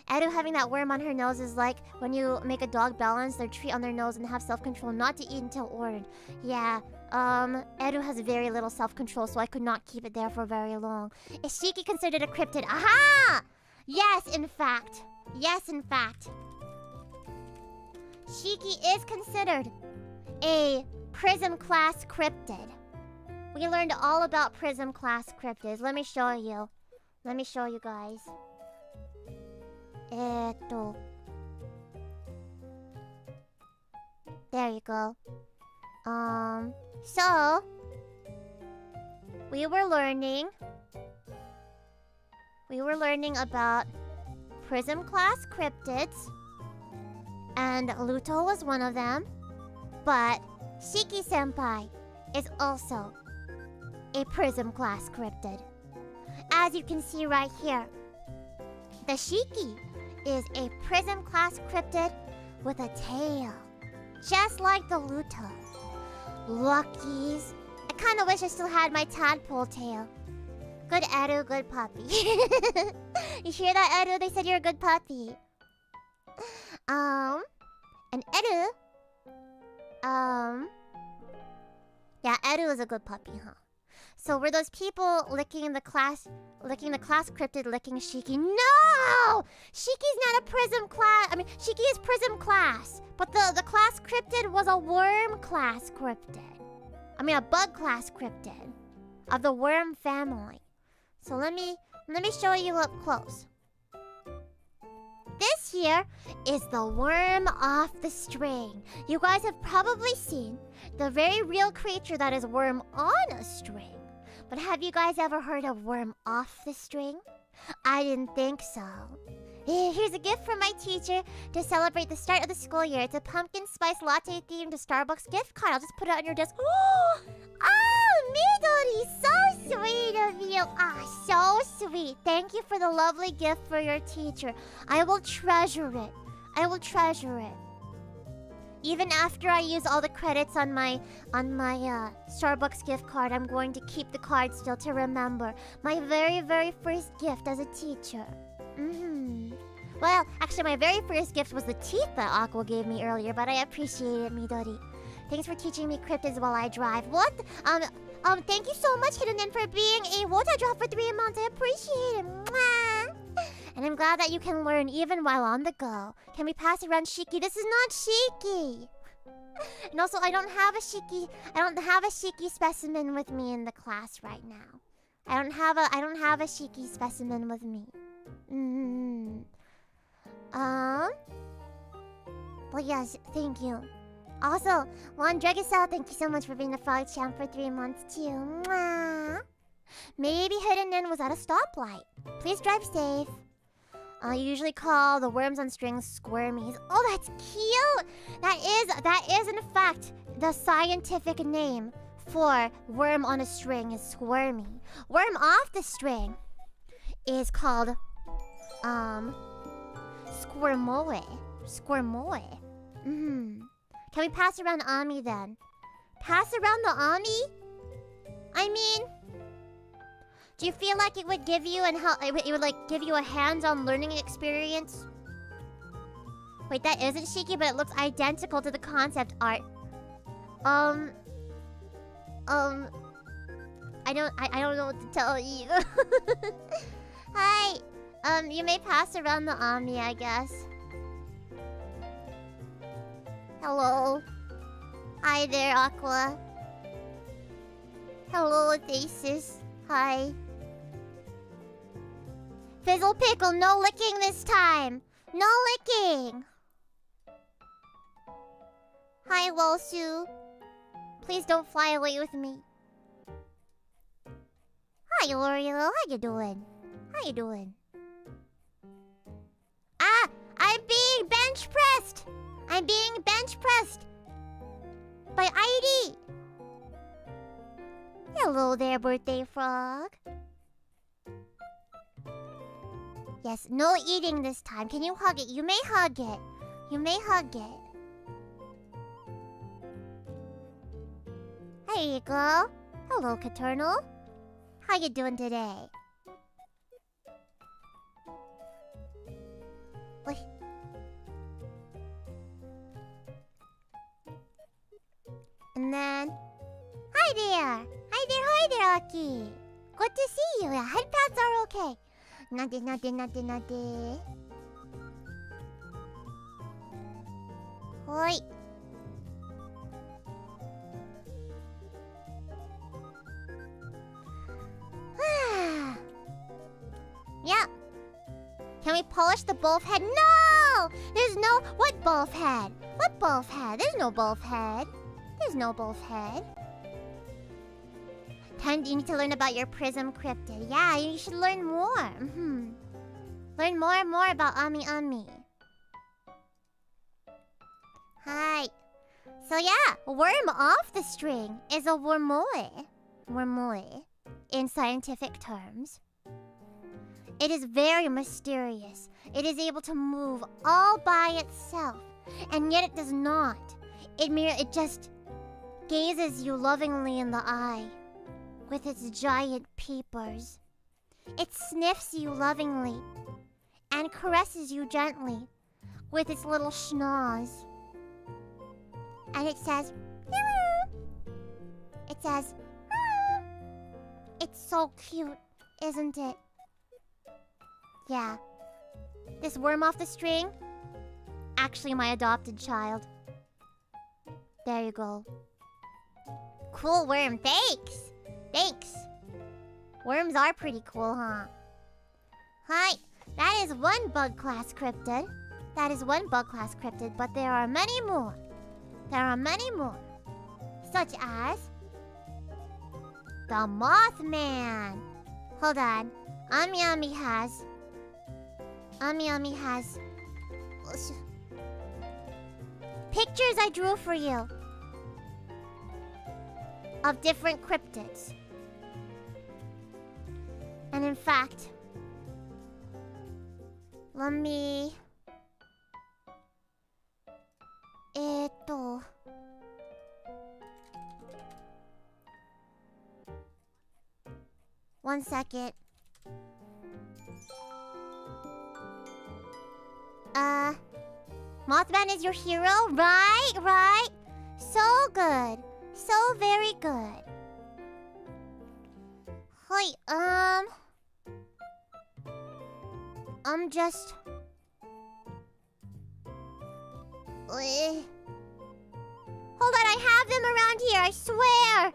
Edu having that worm on her nose is like when you make a dog balance their treat on their nose and have self-control not to eat until ordered. Yeah, Edu has very little self-control, so I could not keep it there for very long. Is Shiki considered a cryptid? Aha! Yes, in fact. Shiki is considered a PRISM class cryptid. We learned all about PRISM class cryptids. Let me show you guys. There you go. So we were learning about PRISM class cryptids, and Luto was one of them. But Shiki-senpai is also a PRISM class cryptid. As you can see right here, the Shiki is a PRISM class cryptid with a tail, just like the Luto. Luckies. I kind of wish I still had my tadpole tail. Good Edu, good puppy. You hear that, Edu? They said you're a good puppy. And Edu... Yeah, Edu is a good puppy, huh? So were those people licking the class cryptid licking Shiki? No! Shiki's not a PRISM class. I mean, Shiki is PRISM class. But the class cryptid was a worm class cryptid. I mean, a bug class cryptid. Of the worm family. So let me show you up close. This here is the worm off the string. You guys have probably seen the very real creature that is worm on a string. But have you guys ever heard of worm off the string? I didn't think so. Here's a gift from my teacher to celebrate the start of the school year. It's a pumpkin spice latte themed Starbucks gift card. I'll just put it on your desk. Oh, Midori, so sweet of you. So sweet. Thank you for the lovely gift for your teacher. I will treasure it. Even after I use all the credits on my Starbucks gift card, I'm going to keep the card still to remember my very, very first gift as a teacher. Well, actually, my very first gift was the teeth that Aqua gave me earlier, but I appreciate it, Midori. Thanks for teaching me cryptids while I drive. What? Thank you so much, Hidden, for being a water drop for 3 months. I appreciate it. Mwah! And I'm glad that you can learn even while on the go. Can we pass around Shiki? This is not Shiki. And also, I don't have a Shiki specimen with me in the class right now. I don't have a Shiki specimen with me. Well, yes, thank you. Also, Juan Dregisel, thank you so much for being the frog champ for 3 months too. Mwah. Maybe Hidden In was at a stoplight. Please drive safe. You usually call the worms on strings squirmies. Oh, that's cute! That is in fact the scientific name for worm on a string is squirmy. Worm off the string is called squirmoe. Can we pass around Ami then? Pass around the Ami? I mean, do you feel like it would give you it would like give you a hands-on learning experience? Wait, that isn't Shiki, but it looks identical to the concept art. I don't know what to tell you. Hi. You may pass around the Ami, I guess. Hello. Hi there, Aqua. Hello, Thesis. Hi. Fizzle Pickle, no licking this time. No licking. Hi, Wolsu. Please don't fly away with me. Hi, Oreo. How you doing? How you doing? Ah! I'm being bench pressed! I'm being bench pressed! By ID! Hello there, birthday frog. Yes, no eating this time. Can you hug it? You may hug it. You may hug it. There you go. Hello, Caternal. How you doing today? Wait. And then... Hi there! Hi there, Aki! Good to see you. Yeah, headpads are okay. Nade. Hoi. Yeah. Can we polish the wolf head? No! There's no... What wolf head? What wolf head? There's no wolf head. There's no wolf head. You need to learn about your PRISM Cryptid. Yeah, you should learn more. Learn more and more about Ami Ami. Hi. So yeah, worm off the string is a wormoe. Wormoe, in scientific terms. It is very mysterious. It is able to move all by itself, and yet it does not. It just gazes you lovingly in the eye with its giant peepers. It sniffs you lovingly and caresses you gently with its little schnoz. And it says, it says, it's so cute, isn't it? Yeah. This worm off the string, actually my adopted child. There you go. Cool worm, thanks! Thanks. Worms are pretty cool, huh? Hi. That is one bug class cryptid. That is one bug class cryptid, but there are many more. There are many more. Such as... the Mothman. Hold on. Ami Ami has... pictures I drew for you of different cryptids. And in fact, let me... one second. Mothman is your hero? Right. So good. So very good. Hi, I'm just... Hold on, I have them around here, I swear!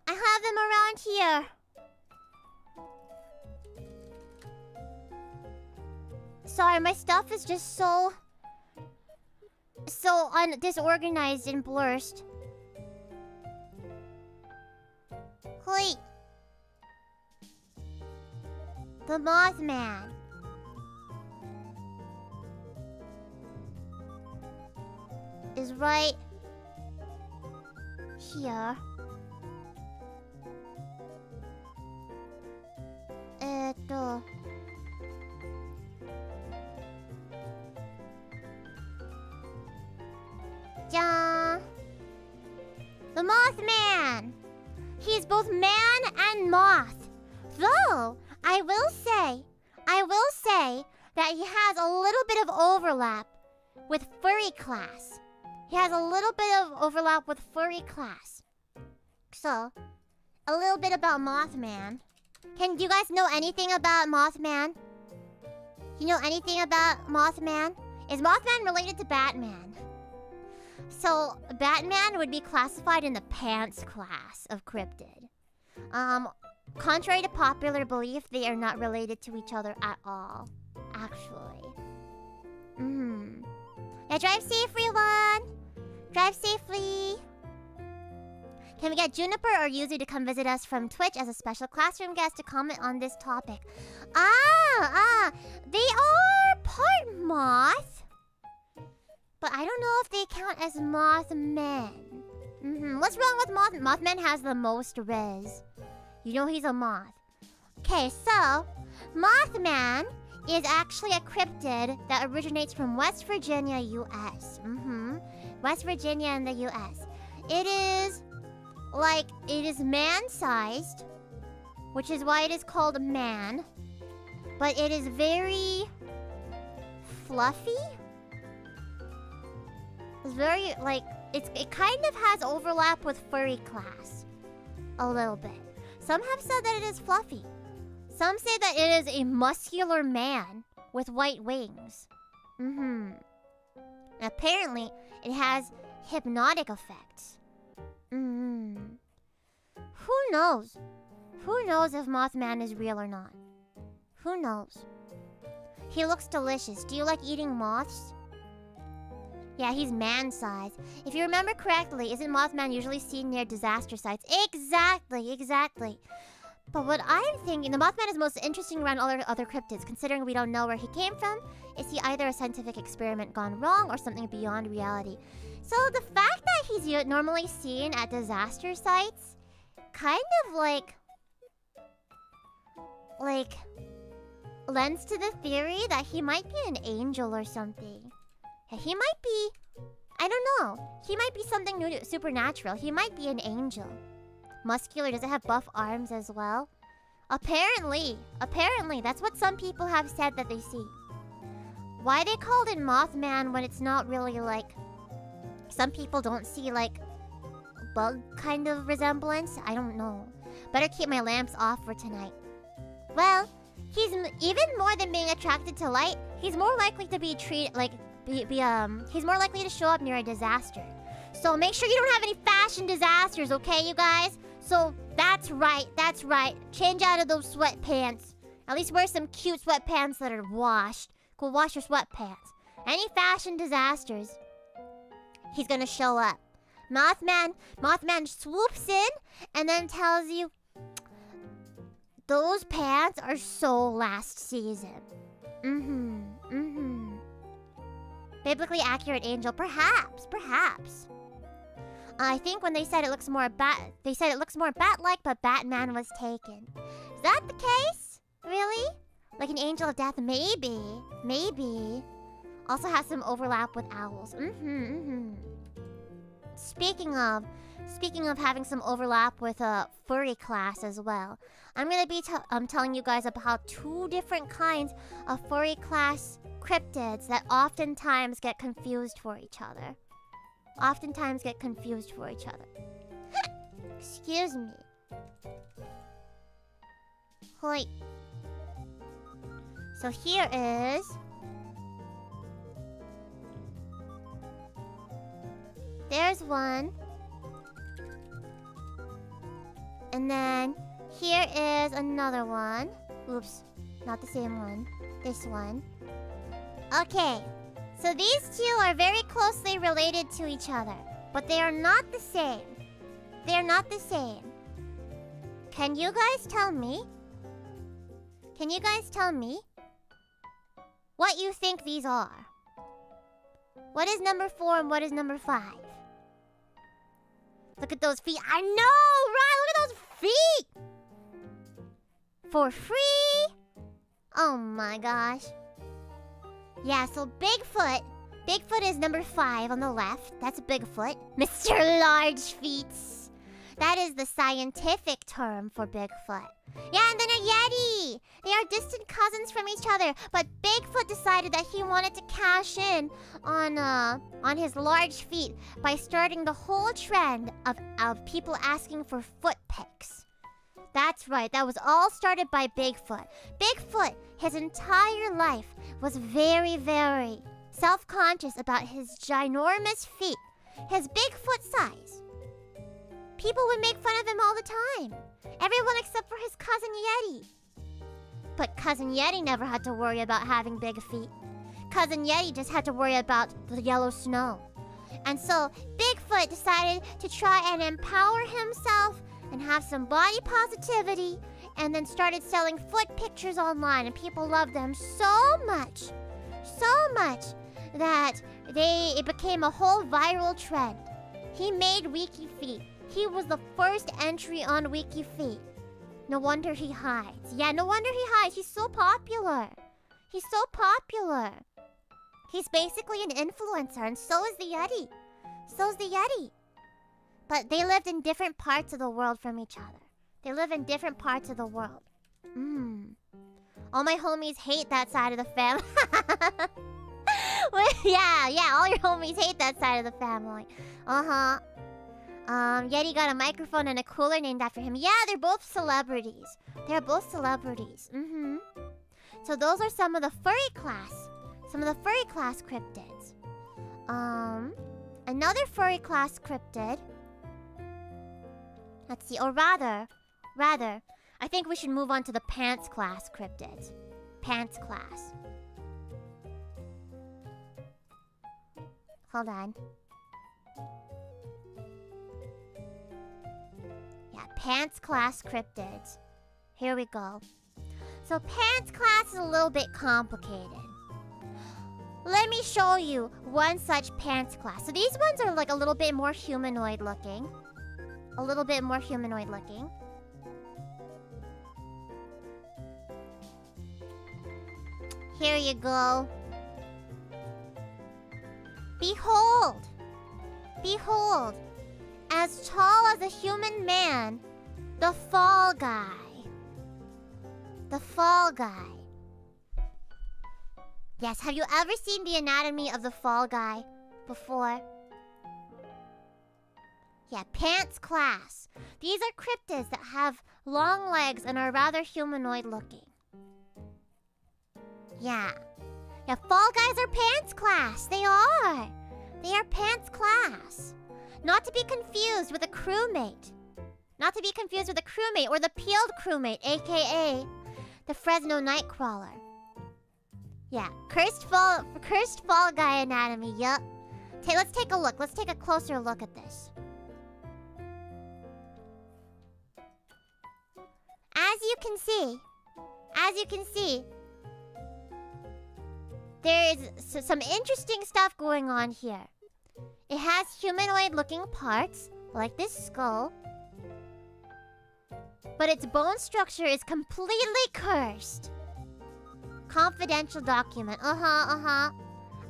I have them around here. Sorry, my stuff is just so disorganized and blurred. Hoi. The Mothman. Is right here. The Mothman! He is both man and moth. Though, I will say that he has a little bit of overlap with Furry class. He has a little bit of overlap with Furry class. So, a little bit about Mothman. Do you guys know anything about Mothman? You know anything about Mothman? Is Mothman related to Batman? So, Batman would be classified in the pants class of cryptid. Contrary to popular belief, they are not related to each other at all. Actually. Yeah, drive safe, everyone! Drive safely! Can we get Juniper or Yuzu to come visit us from Twitch as a special classroom guest to comment on this topic? They are part moth. But I don't know if they count as Mothmen. What's wrong with Mothman? Mothman has the most riz. You know he's a moth. Okay, so Mothman is actually a cryptid that originates from West Virginia, US. West Virginia in the US. It is man-sized, which is why it is called a man. But it is very fluffy. It's very, it kind of has overlap with furry class. A little bit. Some have said that it is fluffy. Some say that it is a muscular man with white wings. And apparently, it has hypnotic effects. Who knows? Who knows if Mothman is real or not? Who knows? He looks delicious. Do you like eating moths? Yeah, he's man-sized. If you remember correctly, isn't Mothman usually seen near disaster sites? Exactly. But what I'm thinking, the Mothman is most interesting around all other cryptids, considering we don't know where he came from. Is he either a scientific experiment gone wrong or something beyond reality? So the fact that he's normally seen at disaster sites kind of lends to the theory that he might be an angel or something. He might be, I don't know. He might be something new, supernatural. He might be an angel. Muscular, does it have buff arms as well? Apparently, that's what some people have said that they see. Why they called it Mothman when it's not really some people don't see bug kind of resemblance? I don't know. Better keep my lamps off for tonight. Well, he's even more than being attracted to light, he's more likely to be treated he's more likely to show up near a disaster. So make sure you don't have any fashion disasters, okay, you guys? So that's right. Change out of those sweatpants. At least wear some cute sweatpants that are washed. Go wash your sweatpants. Any fashion disasters, he's gonna show up. Mothman swoops in and then tells you, those pants are so last season. Biblically accurate angel, perhaps. I think when they said it looks more bat-like, but Batman was taken. Is that the case? Really? Like an angel of death? Maybe. Also has some overlap with owls. Speaking of having some overlap with a furry class as well, I'm gonna be telling you guys about two different kinds of furry class cryptids that oftentimes get confused for each other. Excuse me. Hoi. So here is... There's one. And then here is another one. Oops, not the same one. This one. Okay, so these two are very closely related to each other, but they are not the same. Can you guys tell me what you think these are? What is number 4 and what is number 5? Look at those feet. I know, right? Look at those feet! For free? Oh my gosh. Yeah, so Bigfoot. Bigfoot is number 5 on the left. That's Bigfoot. Mr. Large Feet. That is the scientific term for Bigfoot. Yeah, and then a Yeti. They are distant cousins from each other, but Bigfoot decided that he wanted to cash in on his large feet by starting the whole trend of people asking for foot pics. That's right, that was all started by Bigfoot. Bigfoot, his entire life, was very, very self-conscious about his ginormous feet, his Bigfoot size. People would make fun of him all the time. Everyone except for his cousin Yeti. But cousin Yeti never had to worry about having big feet. Cousin Yeti just had to worry about the yellow snow. And so Bigfoot decided to try and empower himself and have some body positivity, and then started selling foot pictures online, and people loved them so much that it became a whole viral trend. He made Wiki Feet. He was the first entry on Wiki Feet. No wonder he hides. Yeah, no wonder he hides. He's so popular. He's so popular. He's basically an influencer, and so is the Yeti. So's the Yeti. But they lived in different parts of the world from each other. They live in different parts of the world. All my homies hate that side of the family. Yeah, all your homies hate that side of the family. Yeti got a microphone and a cooler named after him. Yeah, they're both celebrities. They're both celebrities. So those are some of the furry class. Some of the furry class cryptids. Another furry class cryptid. Let's see, or rather, I think we should move on to the pants class cryptids. Pants class. Hold on. Yeah, pants class cryptids. Here we go. So pants class is a little bit complicated. Let me show you one such pants class. So these ones are like a little bit more humanoid looking. A little bit more humanoid looking. Here you go. Behold! Behold! As tall as a human man, the Fall Guy. The Fall Guy. Yes, have you ever seen the anatomy of the Fall Guy before? Yeah, pants class. These are cryptids that have long legs and are rather humanoid looking. Yeah. Yeah, Fall Guys are pants class. They are. They are pants class. Not to be confused with a crewmate. Not to be confused with a crewmate or the peeled crewmate, aka the Fresno Nightcrawler. Yeah, cursed fall guy anatomy, yup. Let's take a look. Let's take a closer look at this. As you can see, there is some interesting stuff going on here. It has humanoid-looking parts, like this skull. But its bone structure is completely cursed. Confidential document. I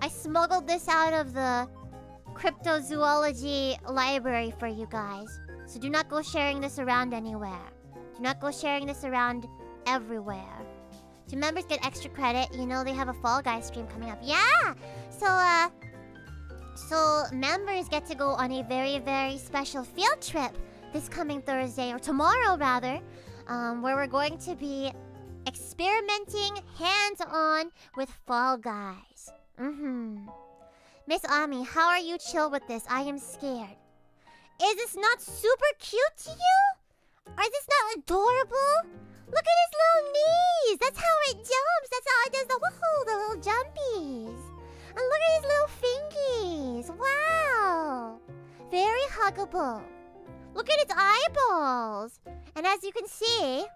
smuggled this out of the cryptozoology library for you guys. So do not go sharing this around anywhere. Do not go sharing this around everywhere. Do members get extra credit? You know they have a Fall Guy stream coming up. Yeah! So members get to go on a very, very special field trip this coming Thursday, or tomorrow rather, where we're going to be experimenting hands-on with Fall Guys. Miss Ami, how are you chill with this? I am scared. Is this not super cute to you? Or is this not adorable? Look at his little knees! That's how it jumps! That's how it does the woohoo, the little jumpies! And look at his little fingies! Wow! Very huggable. Look at its eyeballs! And as you can see,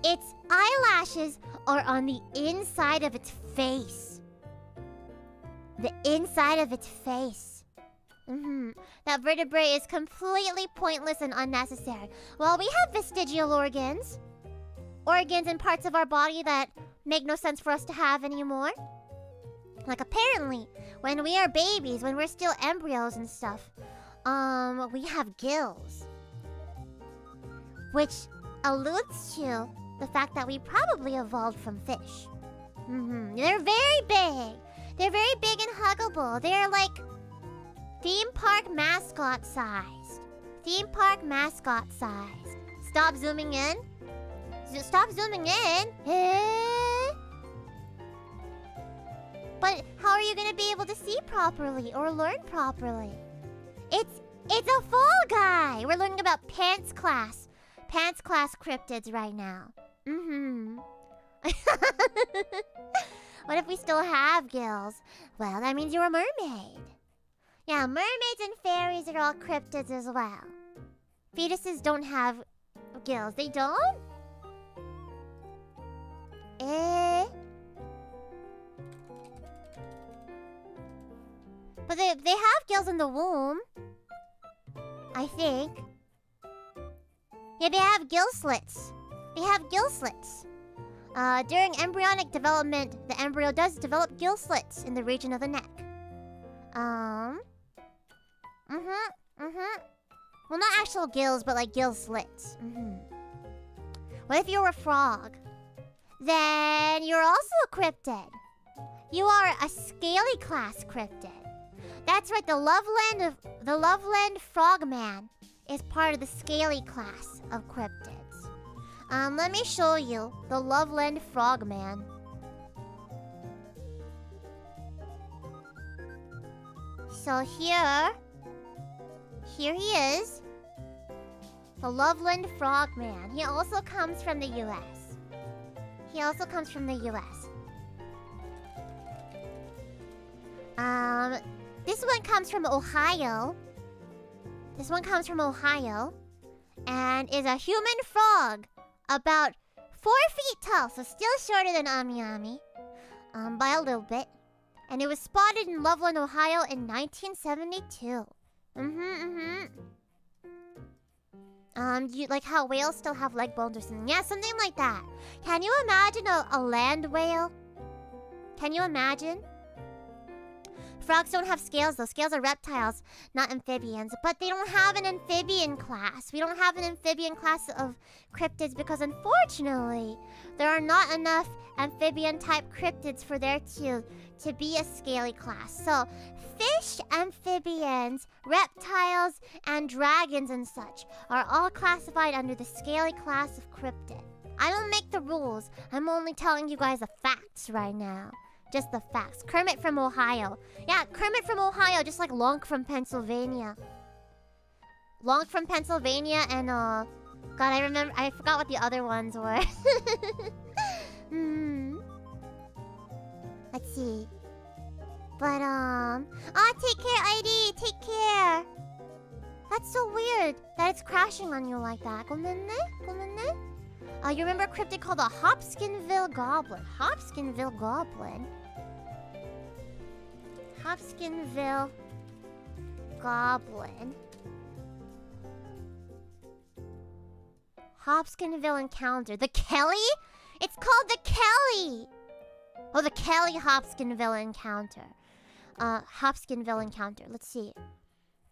its eyelashes are on the inside of its face. The inside of its face. That vertebrae is completely pointless and unnecessary. Well, we have vestigial organs. Organs and parts of our body that make no sense for us to have anymore. Like apparently, when we are babies, when we're still embryos and stuff, we have gills. which alludes to the fact that we probably evolved from fish. They're very big. They're very big and huggable. They're like theme park mascot sized. Theme park mascot sized. Stop zooming in. Stop zooming in. But how are you gonna be able to see properly or learn properly? It's a Fall Guy. We're learning about Pants Class cryptids right now. What if we still have gills? Well, that means you're a mermaid. Yeah, mermaids and fairies are all cryptids as well. Fetuses don't have gills. They don't? But they have gills in the womb. I think. Yeah, they have gill slits. They have gill slits. During embryonic development, the embryo does develop gill slits in the region of the neck. Well, not actual gills, but like gill slits. What if you were a frog? Then you're also a cryptid. You are a scaly class cryptid. That's right, the Loveland Frogman is part of the scaly class of cryptids. Let me show you the Loveland Frogman. So here he is. The Loveland Frogman. He also comes from the US. This one comes from Ohio. And is a human frog. About 4 feet tall, so still shorter than Ami Ami. By a little bit. And it was spotted in Loveland, Ohio in 1972. You like how whales still have leg bones or something? Yeah, something like that. Can you imagine a land whale? Can you imagine? Frogs don't have scales though. Scales are reptiles, not amphibians. But they don't have an amphibian class. We don't have an amphibian class of cryptids because unfortunately, there are not enough amphibian-type cryptids for there to be a scaly class. So, fish, amphibians, reptiles, and dragons and such are all classified under the scaly class of cryptid. I don't make the rules. I'm only telling you guys the facts right now. Just the facts. Kermit from Ohio. Yeah, Kermit from Ohio, just like Lonk from Pennsylvania. Lonk from Pennsylvania and, God, I forgot what the other ones were. Let's see. But, take care, ID! Take care! That's so weird that it's crashing on you like that. Gomenne? You remember a cryptid called the Hopkinsville Goblin. Hopkinsville Goblin. Hopkinsville Encounter. The Kelly? It's called the Kelly! Oh, the Kelly Hopkinsville Encounter. Hopkinsville Encounter. Let's see.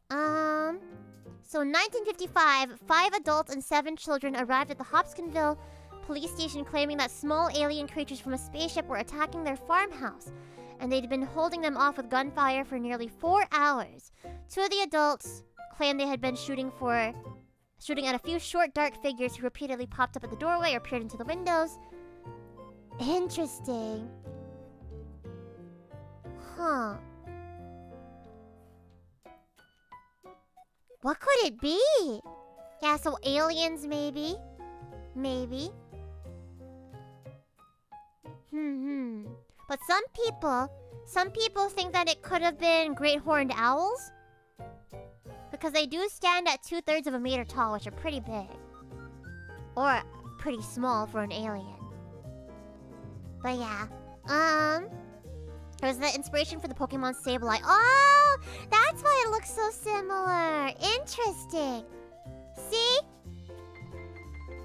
So in 1955, 5 adults and 7 children arrived at the Hopkinsville police station claiming that small alien creatures from a spaceship were attacking their farmhouse, and they'd been holding them off with gunfire for nearly 4 hours. 2 of the adults claimed they had been shooting at a few short, dark figures who repeatedly popped up at the doorway or peered into the windows. Interesting. Huh. What could it be? Yeah, so aliens maybe. But some people think that it could have been great horned owls. Because they do stand at 2/3 of a meter tall, which are pretty big. Or pretty small for an alien. But yeah. It was the inspiration for the Pokemon Sableye. Oh! That's why it looks so similar. Interesting. See?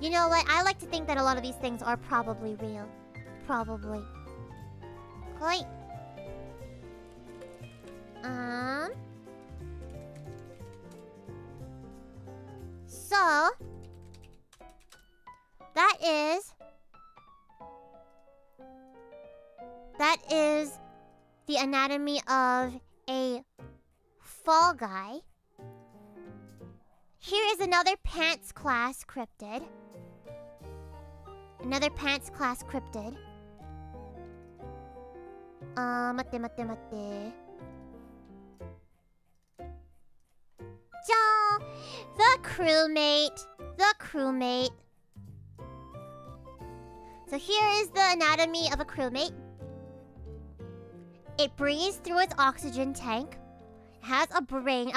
You know what? I like to think that a lot of these things are probably real. Probably. Great. So... is the anatomy of a fall guy. Here is another pants class cryptid. Another pants class cryptid. Matte. The crewmate. So here is the anatomy of a crewmate. It breathes through its oxygen tank. It has a brain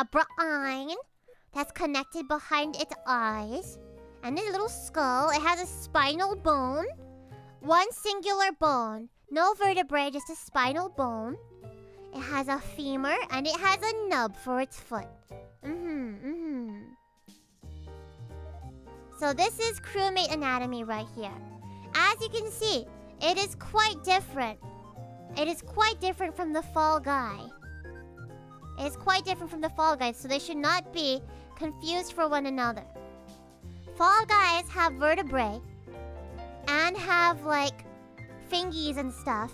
that's connected behind its eyes. And a little skull. It has a spinal bone. One singular bone. No vertebrae, just a spinal bone. It has a femur and it has a nub for its foot. So this is crewmate anatomy right here. As you can see, it is quite different. It is quite different from the fall guy. It is quite different from the fall guys, so they should not be confused for one another. Fall guys have vertebrae and have like fingies and stuff.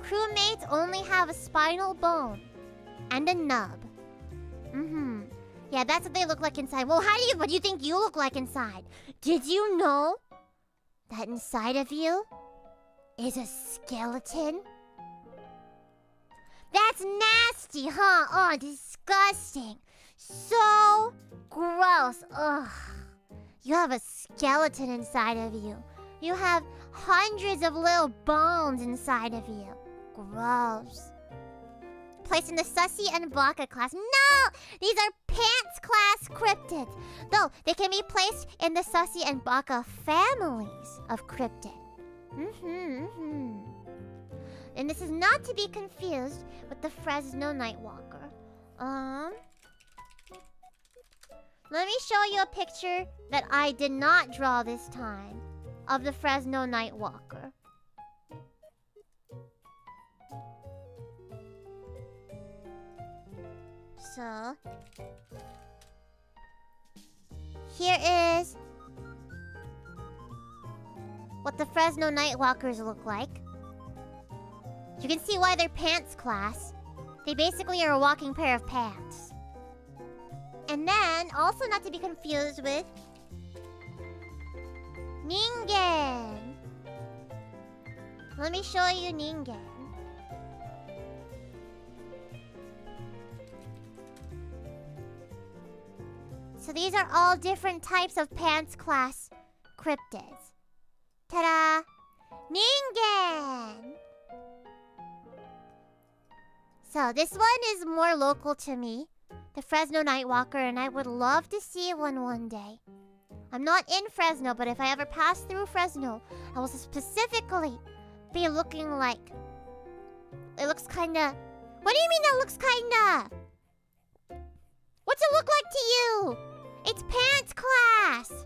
Crewmates only have a spinal bone and a nub. Yeah, that's what they look like inside. Well, what do you think you look like inside? Did you know that inside of you is a skeleton? That's nasty, huh? Oh, disgusting. So gross. Ugh. You have a skeleton inside of you. You have hundreds of little bones inside of you. Gross. Placed in the Sussy and Baka class. No! These are pants class cryptids. Though, they can be placed in the Sussy and Baka families of cryptid. And this is not to be confused with the Fresno Nightwalker. Let me show you a picture that I did not draw this time of the Fresno Nightwalker. So, here is what the Fresno Nightwalkers look like. You can see why they're pants class. They basically are a walking pair of pants. And then, also not to be confused with Ningen. Let me show you Ningen. So these are all different types of pants class cryptids. Ta-da! Ningen! So this one is more local to me. The Fresno Nightwalker, and I would love to see one day. I'm not in Fresno, but if I ever pass through Fresno, I will specifically be looking like... It looks kinda... What do you mean that looks kinda? What's it look like to you? It's pants class!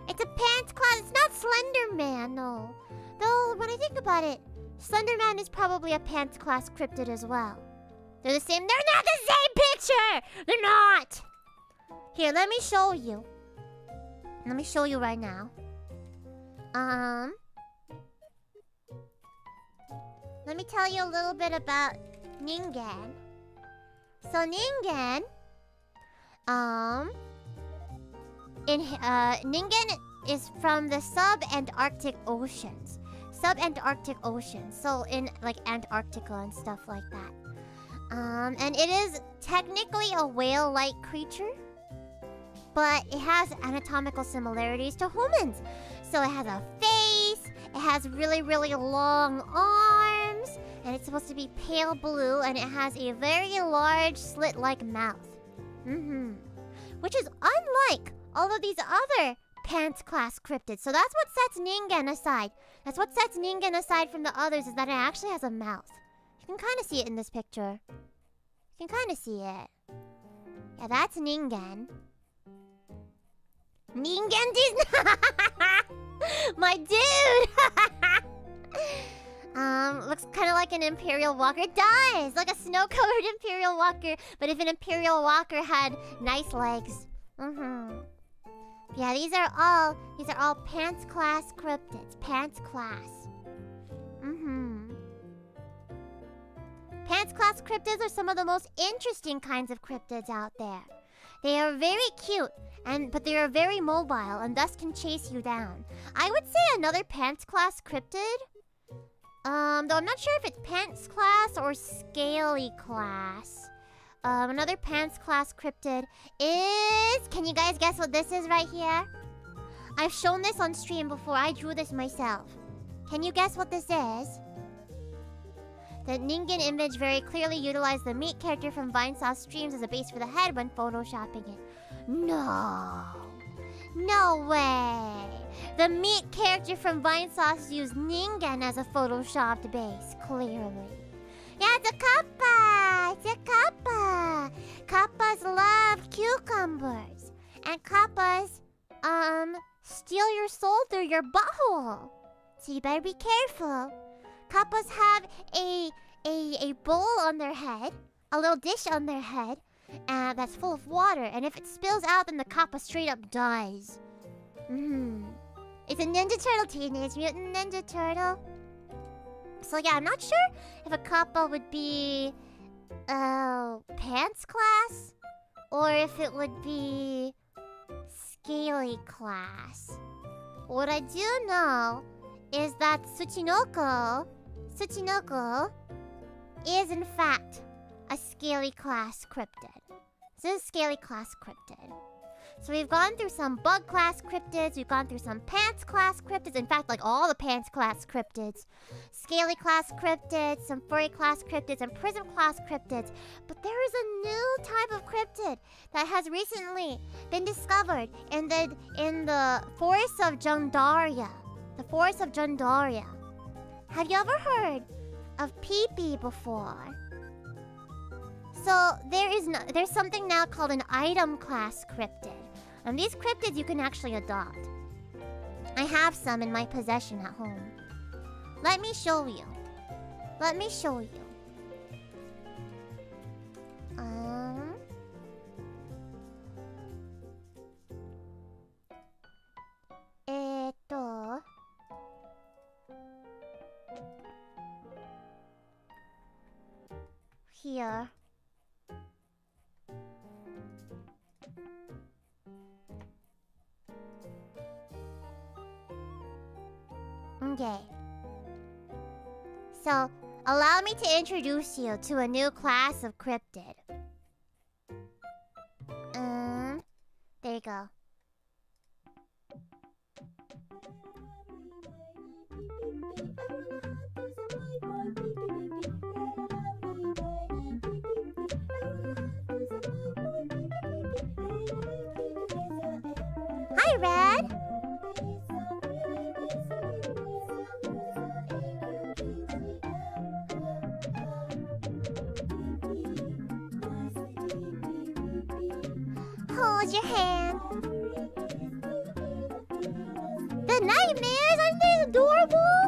It's a pants class. It's not Slender Man, no. Though, when I think about it, Slender Man is probably a pants class cryptid as well. They're the same. They're not the same picture! They're not! Here, let me show you. Let me show you right now. Let me tell you a little bit about Ningen. So Ningen... Ningen is from the sub-Antarctic oceans. Sub-Antarctic oceans. So in, like, Antarctica and stuff like that. And it is technically a whale-like creature, but it has anatomical similarities to humans. So it has a face, it has really, really long arms, and it's supposed to be pale blue, and it has a very large slit-like mouth. Which is unlike all of these other pants class cryptids. So that's what sets Ningen aside. That's what sets Ningen aside from the others, is that it actually has a mouth. You can kind of see it in this picture. You can kind of see it. Yeah, that's Ningen. Ningen my dude! Looks kind of like an Imperial Walker. It does! Like a snow-covered Imperial Walker. But if an Imperial Walker had nice legs. Yeah, these are all pants class cryptids. Pants class. Pants class cryptids are some of the most interesting kinds of cryptids out there. They are very cute, but they are very mobile and thus can chase you down. I would say another pants class cryptid. Though I'm not sure if it's pants class or scaly class. Another pants class cryptid is... Can you guys guess what this is right here? I've shown this on stream before. I drew this myself. Can you guess what this is? The Ningen image very clearly utilized the meat character from ViSO streams as a base for the head when photoshopping it. No. No way. The meat character from ViSO used Ningen as a photoshopped base, clearly. Yeah, it's a kappa! It's a kappa! Kappas love cucumbers. And kappas, steal your soul through your butthole. So you better be careful. Kappas have a bowl on their head, a little dish on their head, that's full of water. And if it spills out, then the kappa straight up dies. It's a Ninja Turtle, Teenage Mutant Ninja Turtle. So yeah, I'm not sure if a kappa would be pants class or if it would be scaly class. What I do know is that Tsuchinoko is in fact a scaly class cryptid. This is a scaly class cryptid. So we've gone through some bug class cryptids, we've gone through some pants class cryptids, in fact like all the pants class cryptids, scaly class cryptids, some furry class cryptids, and prism class cryptids. But there is a new type of cryptid that has recently been discovered in the forest of Jandaria. The forest of Jandaria. Have you ever heard of Pee-Pee before? So there's something now called an item class cryptid. And these cryptids you can actually adopt. I have some in my possession at home. Let me show you. Let me show you. Here. Okay. So, allow me to introduce you to a new class of cryptid. There you go. Hi, Red! Hold your hand. The nightmares, aren't they adorable?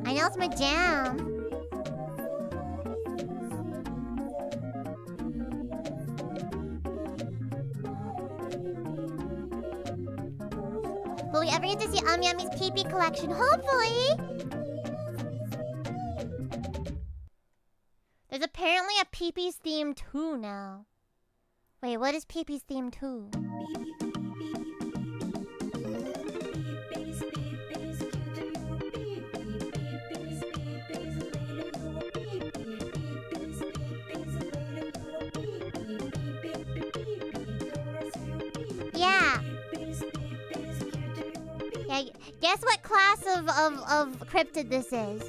I know it's my jam. Will we ever get to see Amiami's pee-pee collection? Hopefully! There's apparently a pee-pee's theme too now. Wait, what is pee-pee's theme too? Yeah. Yeah, guess what class of cryptid this is?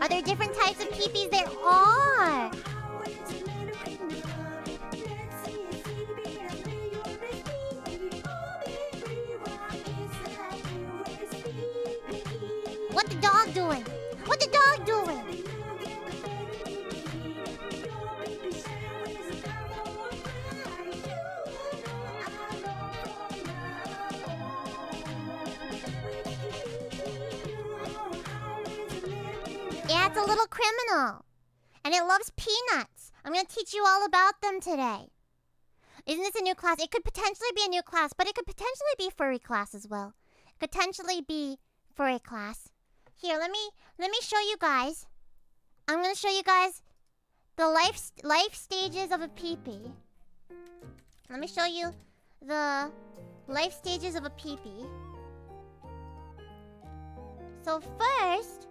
Are there different types of peepees? There are! What the dog doing? What the dog doing? Yeah, it's a little criminal. And it loves peanuts. I'm gonna teach you all about them today. Isn't this a new class? It could potentially be a new class, but it could potentially be furry class as well. It could potentially be furry class. Here, let me show you guys. I'm gonna show you guys the life stages of a peepee. Let me show you the life stages of a peepee. So first,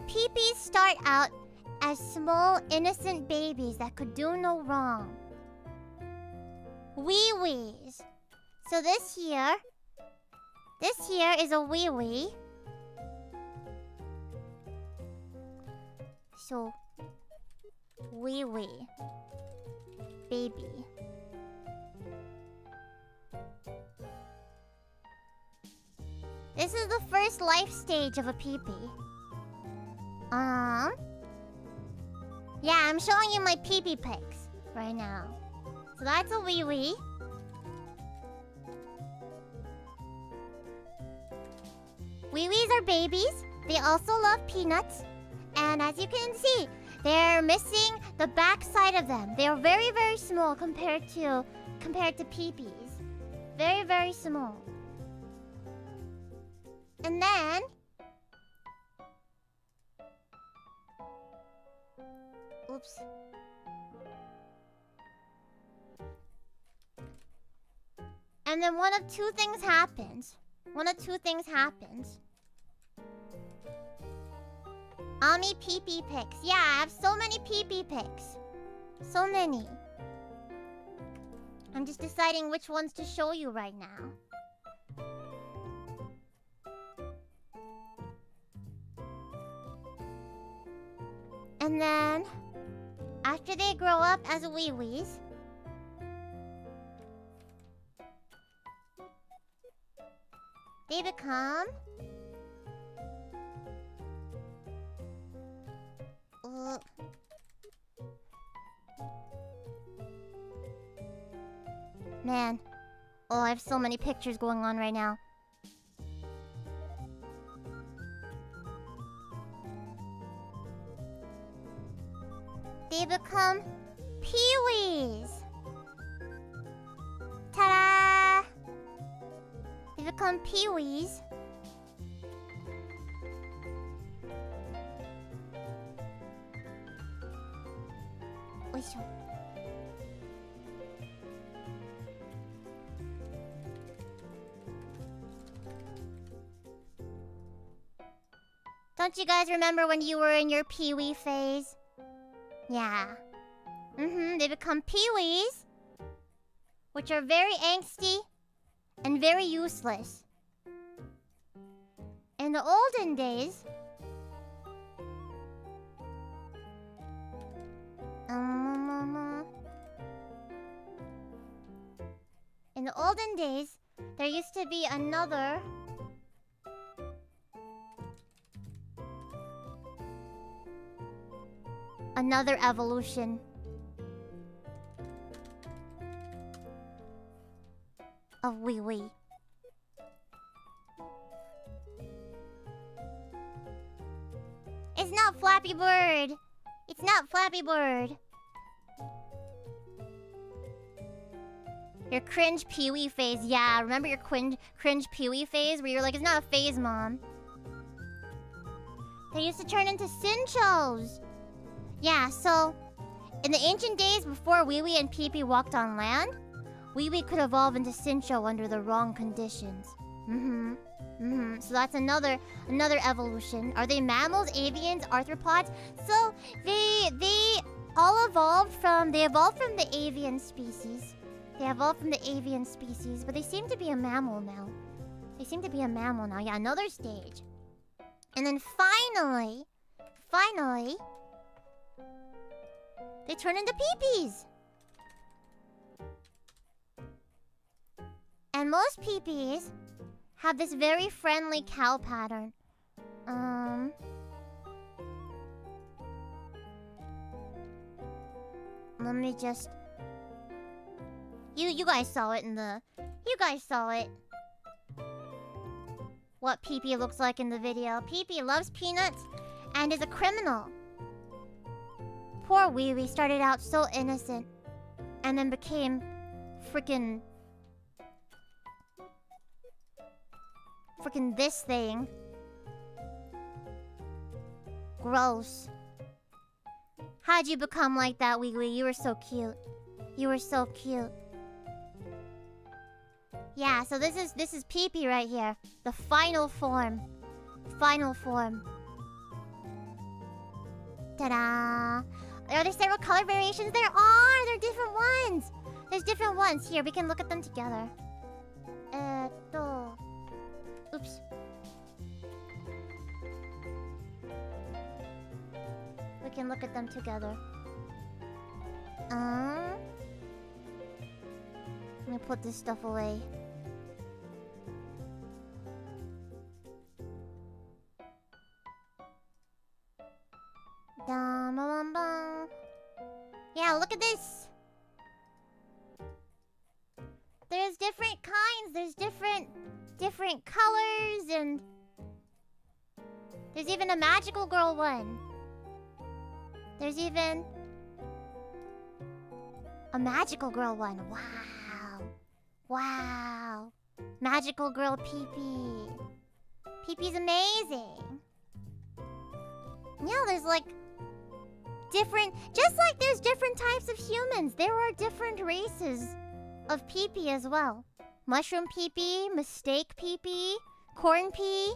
peepees start out as small, innocent babies that could do no wrong. Wee-wees. So this here is a wee-wee. So, wee-wee. Baby. This is the first life stage of a peepee. Yeah, I'm showing you my peepee pics right now. So that's a wee-wee. Wee-wees are babies. They also love peanuts. And as you can see, they're missing the back side of them. They are very, very small compared to peepees. Very, very small. And then oops. And then one of two things happens. Ami peepee pics. Yeah, I have so many peepee pics. So many. I'm just deciding which ones to show you right now. And then, after they grow up as wee-wees, they become man. Oh, I have so many pictures going on right now. They become peewees. Ta-da! They become peewees. Oisho. Don't you guys remember when you were in your peewee phase? Yeah. They become peewees, which are very angsty and very useless. In the olden days, there used to be another evolution. Of wee-wee. It's not Flappy Bird. It's not Flappy Bird. Your cringe Pee-wee phase. Yeah, remember your cringe Pee-wee phase where you're like, it's not a phase, Mom. They used to turn into Sinchos. Yeah, so in the ancient days before Wee-wee and Pee-pee walked on land, Wee-wee could evolve into Sincho under the wrong conditions. So that's another evolution. Are they mammals, avians, arthropods? So they all evolved from the avian species. They evolved from the avian species, but they seem to be a mammal now. Yeah, another stage. And then finally, They turn into peepees. And most peepees have this very friendly cow pattern. Let me just... You guys saw it in the... You guys saw it. What Peepee looks like in the video. Peepee loves peanuts and is a criminal. Poor Wee Wee started out so innocent and then became freaking this thing. Gross. How'd you become like that, Wee Wee? You were so cute. You were so cute. Yeah, so this is Peepee right here. The final form. Final form. Ta-da! Are there several color variations? There are! There are different ones! There's different ones. Here, we can look at them together. Oops. We can look at them together. Let me put this stuff away. Yeah, look at this. There's different kinds. There's different colors, and there's even a magical girl one. There's even a magical girl one. Wow. Wow. Magical girl Peepee. Peepee's amazing. Yeah, there's like different... Just like there's different types of humans, there are different races of Peepee as well. Mushroom Peepee, mistake Peepee, corn pea.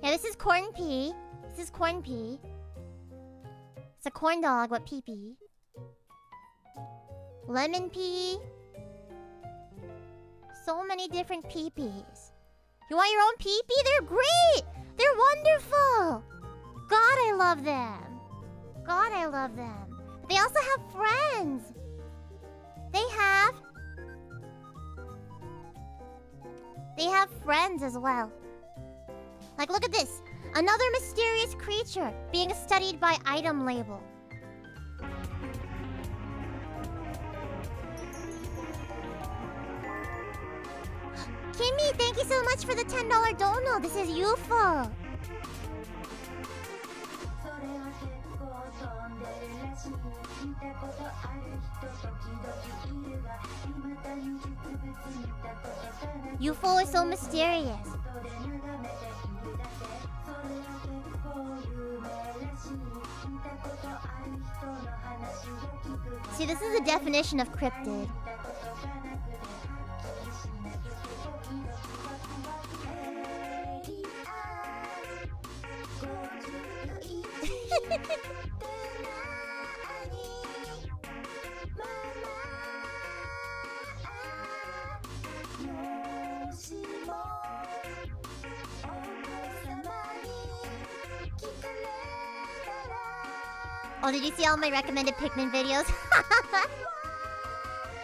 Yeah, this is corn pea. This is corn pea. It's a corn dog, but Peepee. Lemon pea. So many different Peepees. You want your own Peepee? They're great! They're wonderful! God, I love them. God, I love them. But they also have friends. They have friends as well. Like, look at this. Another mysterious creature being studied by item label. Kimmy, thank you so much for the $10 dono. This is UFO. UFO is so mysterious. See, this is the definition of cryptid. Oh, did you see all my recommended Pikmin videos?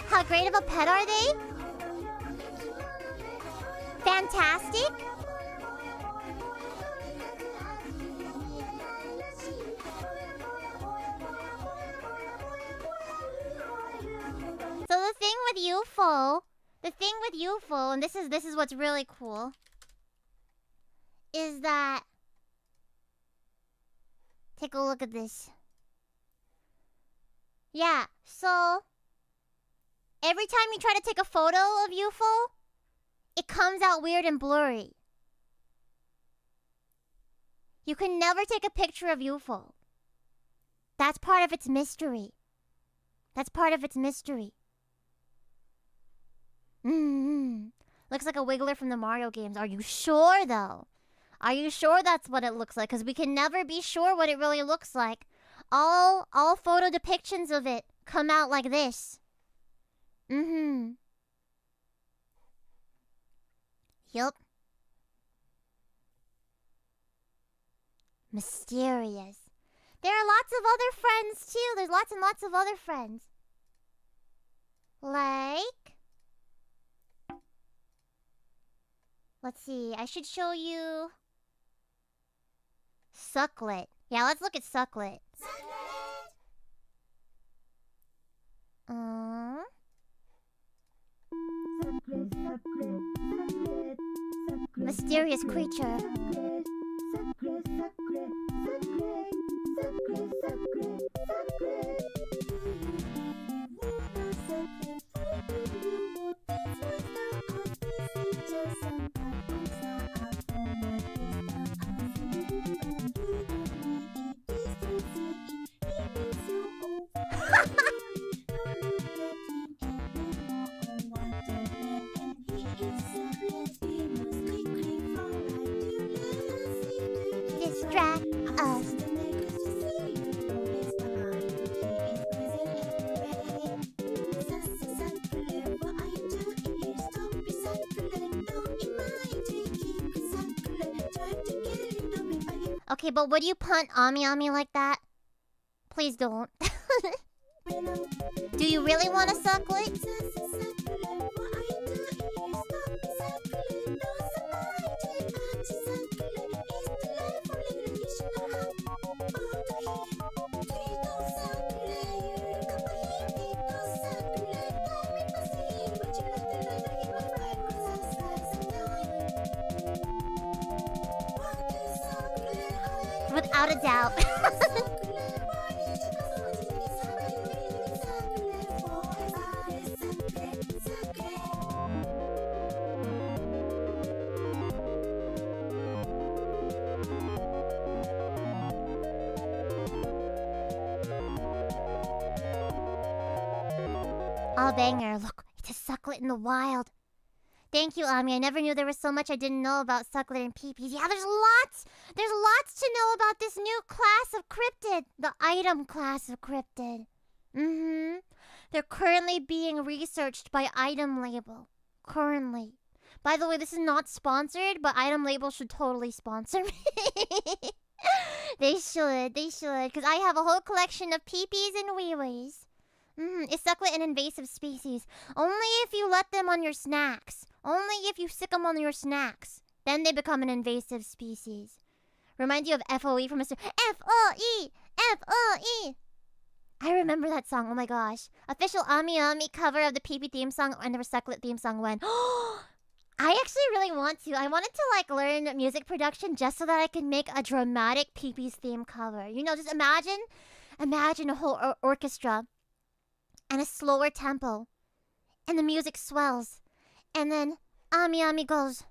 How great of a pet are they? Fantastic? So the thing with UFO, and this is what's really cool, is that, take a look at this. Yeah, so every time you try to take a photo of UFO, it comes out weird and blurry. You can never take a picture of UFO. That's part of its mystery. That's part of its mystery. Looks like a Wiggler from the Mario games. Are you sure, though? Are you sure that's what it looks like? Because we can never be sure what it really looks like. All photo depictions of it come out like this. Yup. Mysterious. There are lots of other friends too. There's lots and lots of other friends. Like, let's see. I should show you Sucklet. Yeah, let's look at Sucklet. Mysterious creature. Distract us. Okay, but would you punt Ami Ami like that? Please don't. Do you really want to suckle it? Without a doubt. All banger. Look, it's a sucklet in the wild. Thank you, Ami. I never knew there was so much I didn't know about sucklet and peepees. Yeah, there's lots. There's lots to know about this new class of cryptid. The item class of cryptid. They're currently being researched by Item Label. Currently. By the way, this is not sponsored, but Item Label should totally sponsor me. They should. They should. Because I have a whole collection of peepees and wee-wees. Is sucklet an invasive species? Only if you let them on your snacks. Only if you stick them on your snacks. Then they become an invasive species. Remind you of FOE from Mr. FOE! FOE! I remember that song, oh my gosh. Official Ami Ami cover of the PP theme song and the Sucklet theme song when... I actually really want to. I wanted to like learn music production just so that I could make a dramatic PP's theme cover. You know, just imagine a whole orchestra and a slower tempo. And the music swells. And then Ami Ami goes...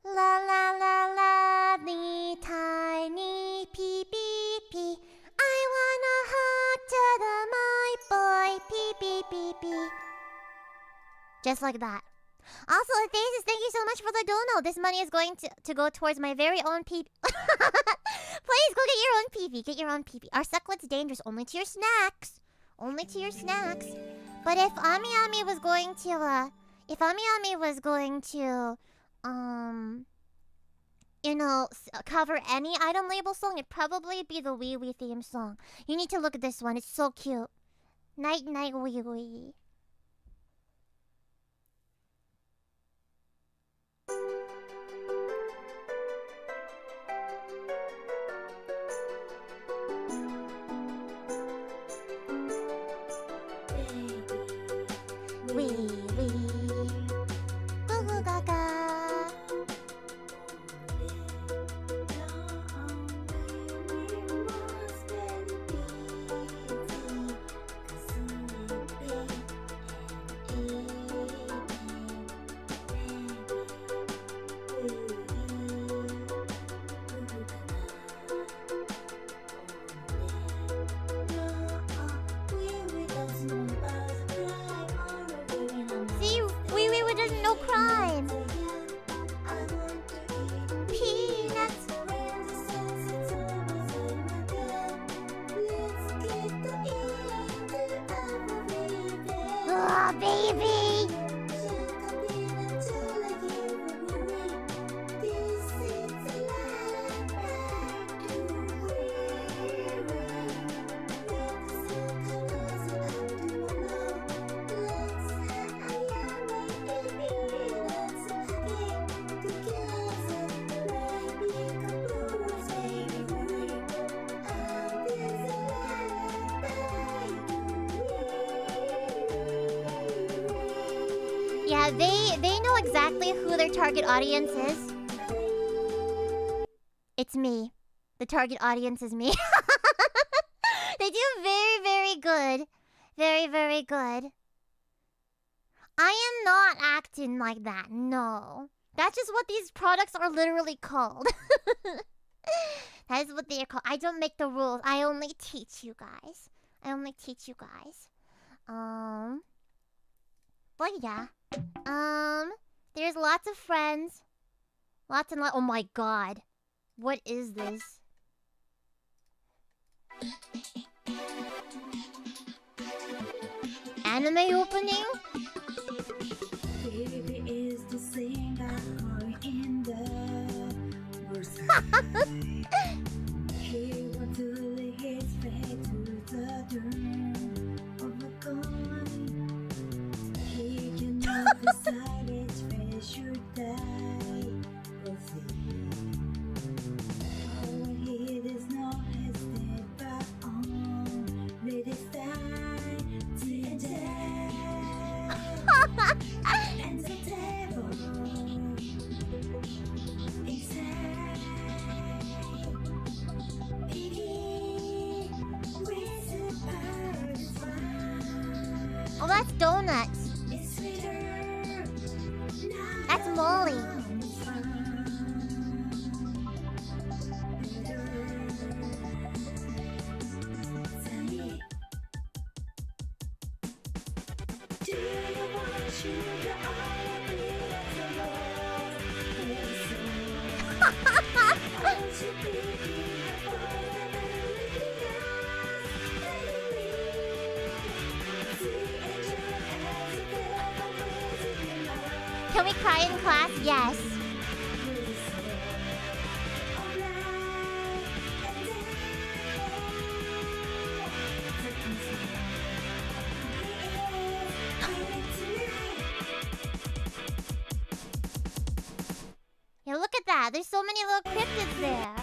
La la la la, the tiny pee pee pee. I wanna hug to the my boy pee pee pee pee. Just like that. Also, Thesis, thank you so much for the dono. This money is going to go towards my very own pee. Please go get your own pee. Get your own pee. Our sucklet's dangerous only to your snacks. Only to your snacks. But if Ami Ami was going to, you know, cover any Item Label song, it'd probably be the Wee Wee theme song. You need to look at this one. It's so cute. Night night wee wee. Wee wee. Goo goo gaga. See, Wee Wee does no crime. Peanuts. Oh, baby. Yeah, they know exactly who their target audience is. It's me. The target audience is me. They do very, very good. Very, very good. I am not acting like that, no. That's just what these products are literally called. That is what they are called. I don't make the rules. I only teach you guys. I only teach you guys. But yeah. There's lots of friends. Lots and lots. Oh my god. What is this? Anime opening? Baby is the singer in the worst. He wants to lay his face to the drum of a gun. He cannot decide his face should die or see. Oh, he does not hesitate, but only this time today. And the devil inside pity with the birds fly. Oh, that's donuts. It's sweeter. That's Molly. Do you want sugar? Can we cry in class? Yes. Yeah, look at that. There's so many little cryptids there.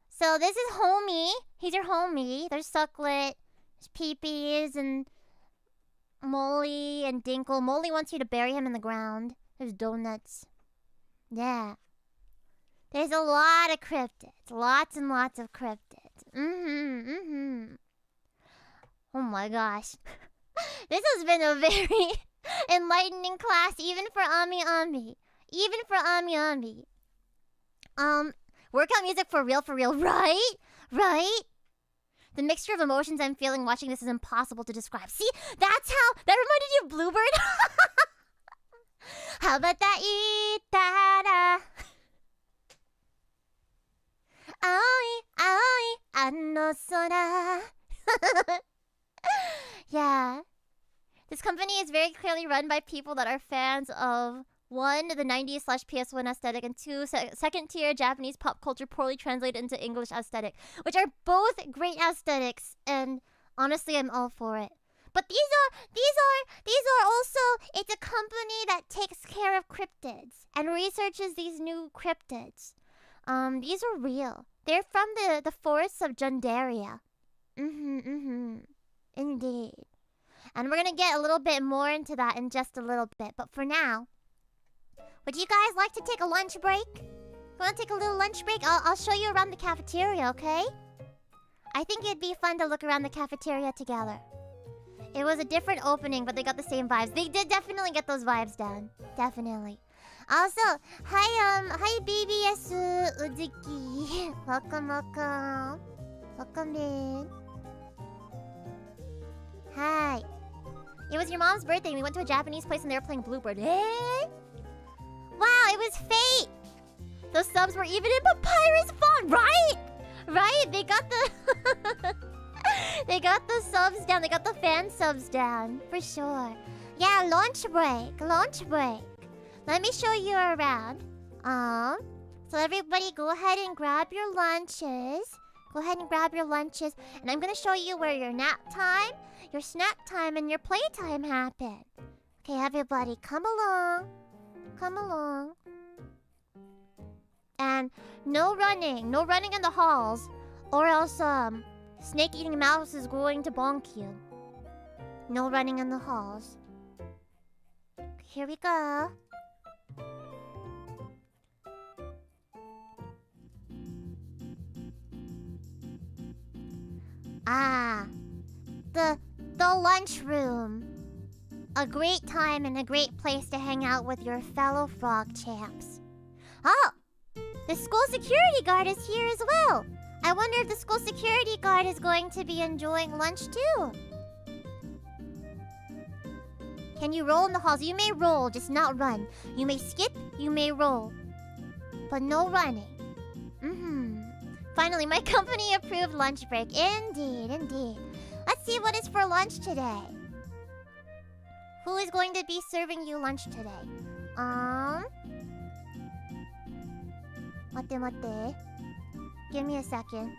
So this is Homie. He's your homie. There's Sucklet, there's Peepees, and Molly and Dinkle. Molly wants you to bury him in the ground. There's Donuts. Yeah. There's a lot of cryptids. Lots and lots of cryptids. Oh my gosh. This has been a very enlightening class, even for Ami Ami. Even for Ami Ami. Workout music for real, right? Right? The mixture of emotions I'm feeling watching this is impossible to describe. See, that's how... That reminded you of Bluebird? How about that? Itara. Aoi, aoi, ano sora. Yeah. This company is very clearly run by people that are fans of... 1, the 90s/PS1 aesthetic, and 2, second-tier Japanese pop culture poorly translated into English aesthetic, which are both great aesthetics, and honestly, I'm all for it. But these are also, it's a company that takes care of cryptids and researches these new cryptids. These are real. They're from the forests of Jundaria. Indeed. And we're gonna get a little bit more into that in just a little bit, but for now, would you guys like to take a lunch break? Want to take a little lunch break? I'll show you around the cafeteria, okay? I think it'd be fun to look around the cafeteria together. It was a different opening, but they got the same vibes. They did definitely get those vibes down. Definitely. Also, hi BBS Uzuki. Welcome. Welcome in. Hi. It was your mom's birthday and we went to a Japanese place and they were playing Bluebird. Eh? Wow, it was fate! Those subs were even in Papyrus font, right? Right? They got the... they got the subs down. They got the fan subs down. For sure. Yeah, lunch break. Let me show you around. So everybody go ahead and grab your lunches. And I'm gonna show you where your nap time, your snack time, and your playtime happen. Okay, everybody, come along. And no running in the halls, or else snake-eating mouse is going to bonk you. No running in the halls. Here we go. Ah, the lunchroom. A great time and a great place to hang out with your fellow frog champs. Oh, the school security guard is here as well. I wonder if the school security guard is going to be enjoying lunch too. Can you roll in the halls? You may roll, just not run. You may skip, you may roll, but no running. Finally, my company approved lunch break. Indeed, indeed. Let's see what is for lunch today. Who is going to be serving you lunch today? Mate. Give me a second.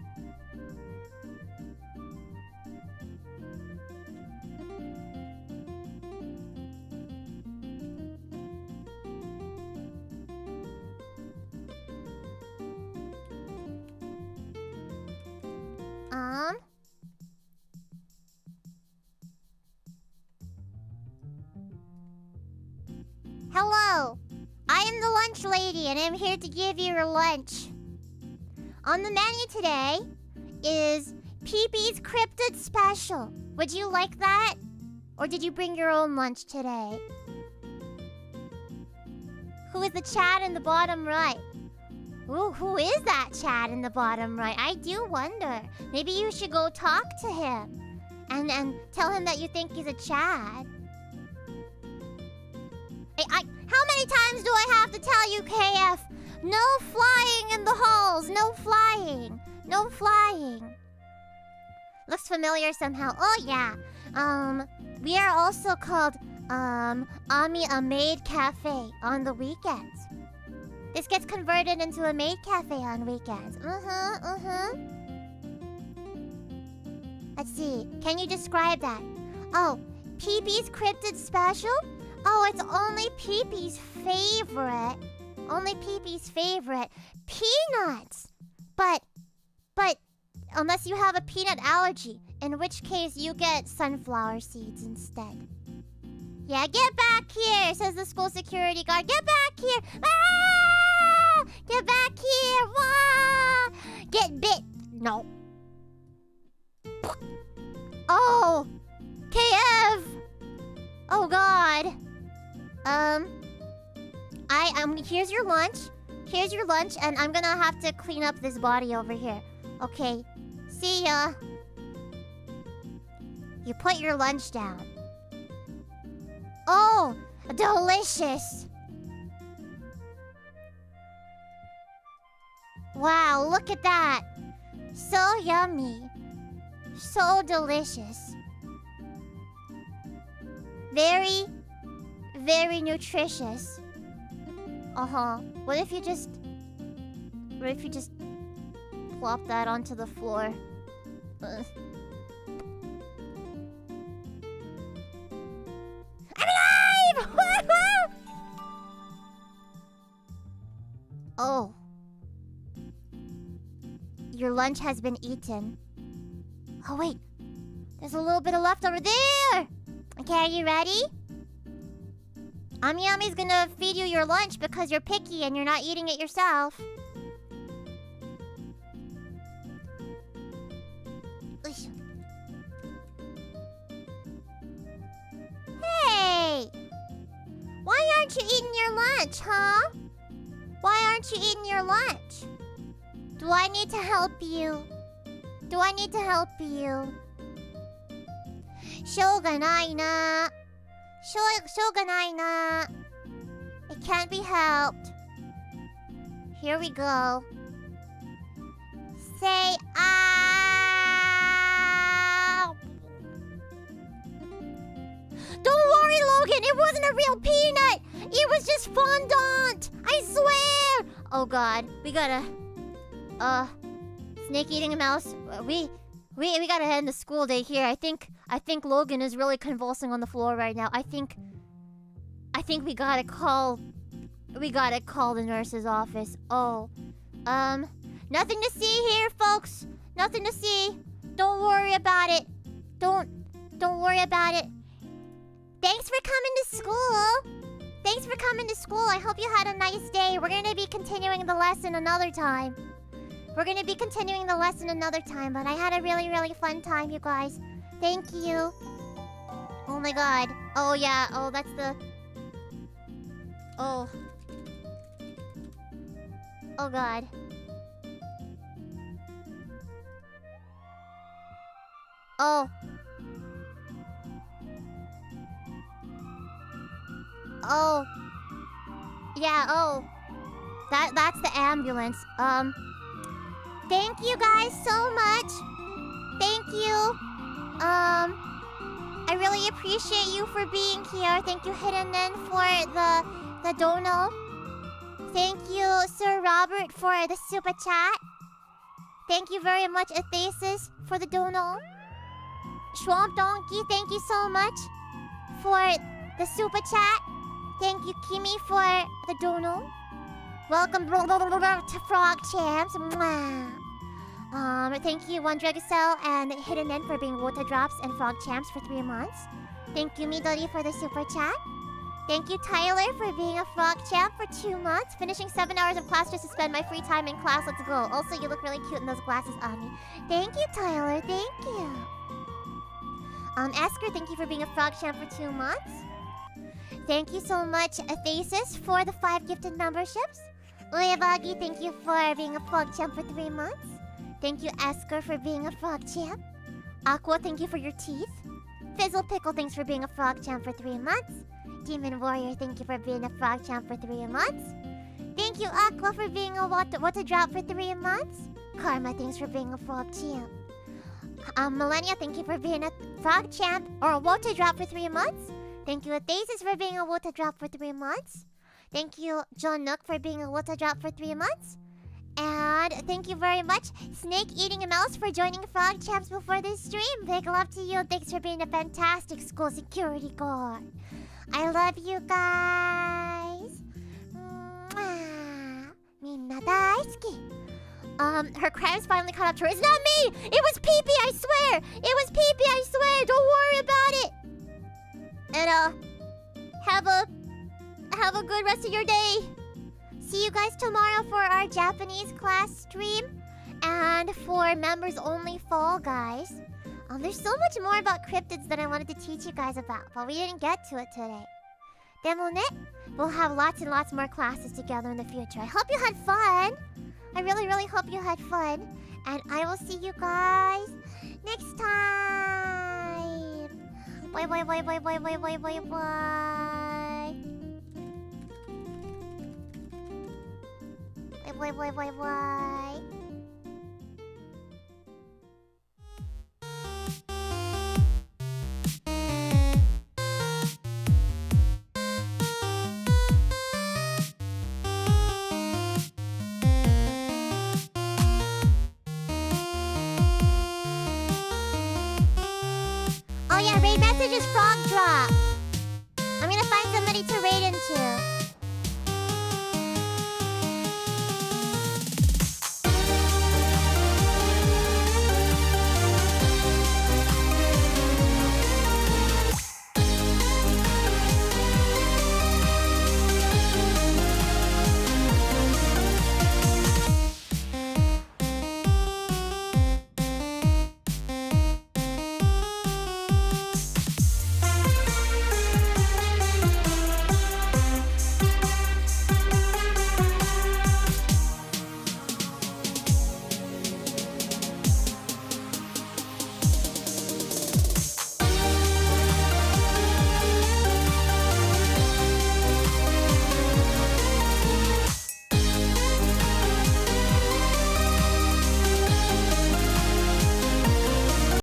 Hello! I am the lunch lady and I'm here to give you your lunch. On the menu today is Peepee's Cryptid Special. Would you like that? Or did you bring your own lunch today? Who is the Chad in the bottom right? Ooh, who is that Chad in the bottom right? I do wonder. Maybe you should go talk to him. And tell him that you think he's a Chad. How many times do I have to tell you, KF? No flying in the halls. No flying. No flying. Looks familiar somehow. Oh, yeah. We are also called, Ami a maid cafe on the weekends. This gets converted into a maid cafe on weekends. Let's see. Can you describe that? Oh, Peepee's Cryptid Special? Oh, it's only Peepee's favorite. Only Peepee's favorite. Peanuts! But, unless you have a peanut allergy, in which case you get sunflower seeds instead. Yeah, get back here, says the school security guard. Get back here! Ah! Get back here! Wah! Get bit! No. Oh! KF! Oh god. Here's your lunch. Here's your lunch, and I'm gonna have to clean up this body over here. Okay. See ya. You put your lunch down. Oh! Delicious! Wow, look at that! So yummy. So delicious. Very, very nutritious. What if you just plop that onto the floor? Ugh. I'm alive! Oh. Your lunch has been eaten. Oh wait. There's a little bit of leftover there! Okay, are you ready? Amiami's gonna feed you your lunch because you're picky and you're not eating it yourself. Hey! Why aren't you eating your lunch, huh? Why aren't you eating your lunch? Do I need to help you? Do I need to help you? しょうがないな。しょうがないな。It can't be helped. Here we go. Say ow. Don't worry, Logan. It wasn't a real peanut. It was just fondant. I swear. Oh God, we gotta. Snake eating a mouse. We gotta end the school day here. I think Logan is really convulsing on the floor right now. I think we gotta call the nurse's office. Oh. Nothing to see here, folks. Nothing to see. Don't worry about it. Don't worry about it. Thanks for coming to school. Thanks for coming to school. I hope you had a nice day. We're gonna be continuing the lesson another time. But I had a really, really fun time, you guys. Thank you. Oh my god. Oh yeah. Oh, that's the... Oh. Oh god. Oh. Oh. Yeah, oh. That's the ambulance. Thank you guys so much. Thank you. I really appreciate you for being here. Thank you, Hidden In, for the dono. Thank you, Sir Robert, for the super chat. Thank you very much, Athesis, for the dono. Swamp Donkey, thank you so much for the super chat. Thank you, Kimi, for the dono. Welcome to Frog Champs. Mwah. Thank you, One Dragacell and Hidden In for being Water Drops and Frog Champs for 3 months. Thank you, Midori, for the super chat. Thank you, Tyler, for being a Frog Champ for 2 months. Finishing 7 hours of class just to spend my free time in class. Let's go. Also, you look really cute in those glasses, Ami. Thank you, Tyler. Thank you. Esker, thank you for being a Frog Champ for 2 months. Thank you so much, Athesis, for the 5 gifted memberships. Uyabagi, thank you for being a Frog Champ for 3 months. Thank you, Esker, for being a Frog Champ. Aqua, thank you for your teeth. Fizzle Pickle, thanks for being a Frog Champ for 3 months. Demon Warrior, thank you for being a Frog Champ for 3 months. Thank you, Aqua, for being a Water Drop for 3 months. Karma, thanks for being a Frog Champ. Millennia, thank you for being a Frog Champ or a Water Drop for 3 months. Thank you, Athesis, for being a Water Drop for 3 months. Thank you, John Nook, for being a Water Drop for 3 months. And thank you very much, Snake Eating a Mouse, for joining Frog Champs before this stream. Big love to you. Thanks for being a fantastic school security guard. I love you guys. Mwah. Minna daisuki. Her crimes finally caught up to her. It's not me! It was Pee-Pee, I swear! It was Pee-Pee, I swear! Don't worry about it! And, have a good rest of your day. See you guys tomorrow for our Japanese class stream. And for members only Fall Guys. There's so much more about cryptids that I wanted to teach you guys about, but we didn't get to it today. Demo ne, we'll have lots and lots more classes together in the future. I hope you had fun. I really, really hope you had fun. And I will see you guys next time. Bye, bye, bye, bye, bye, bye, bye, bye, bye. Bye, bye, bye, bye, bye. Oh yeah, raid message is frog drop.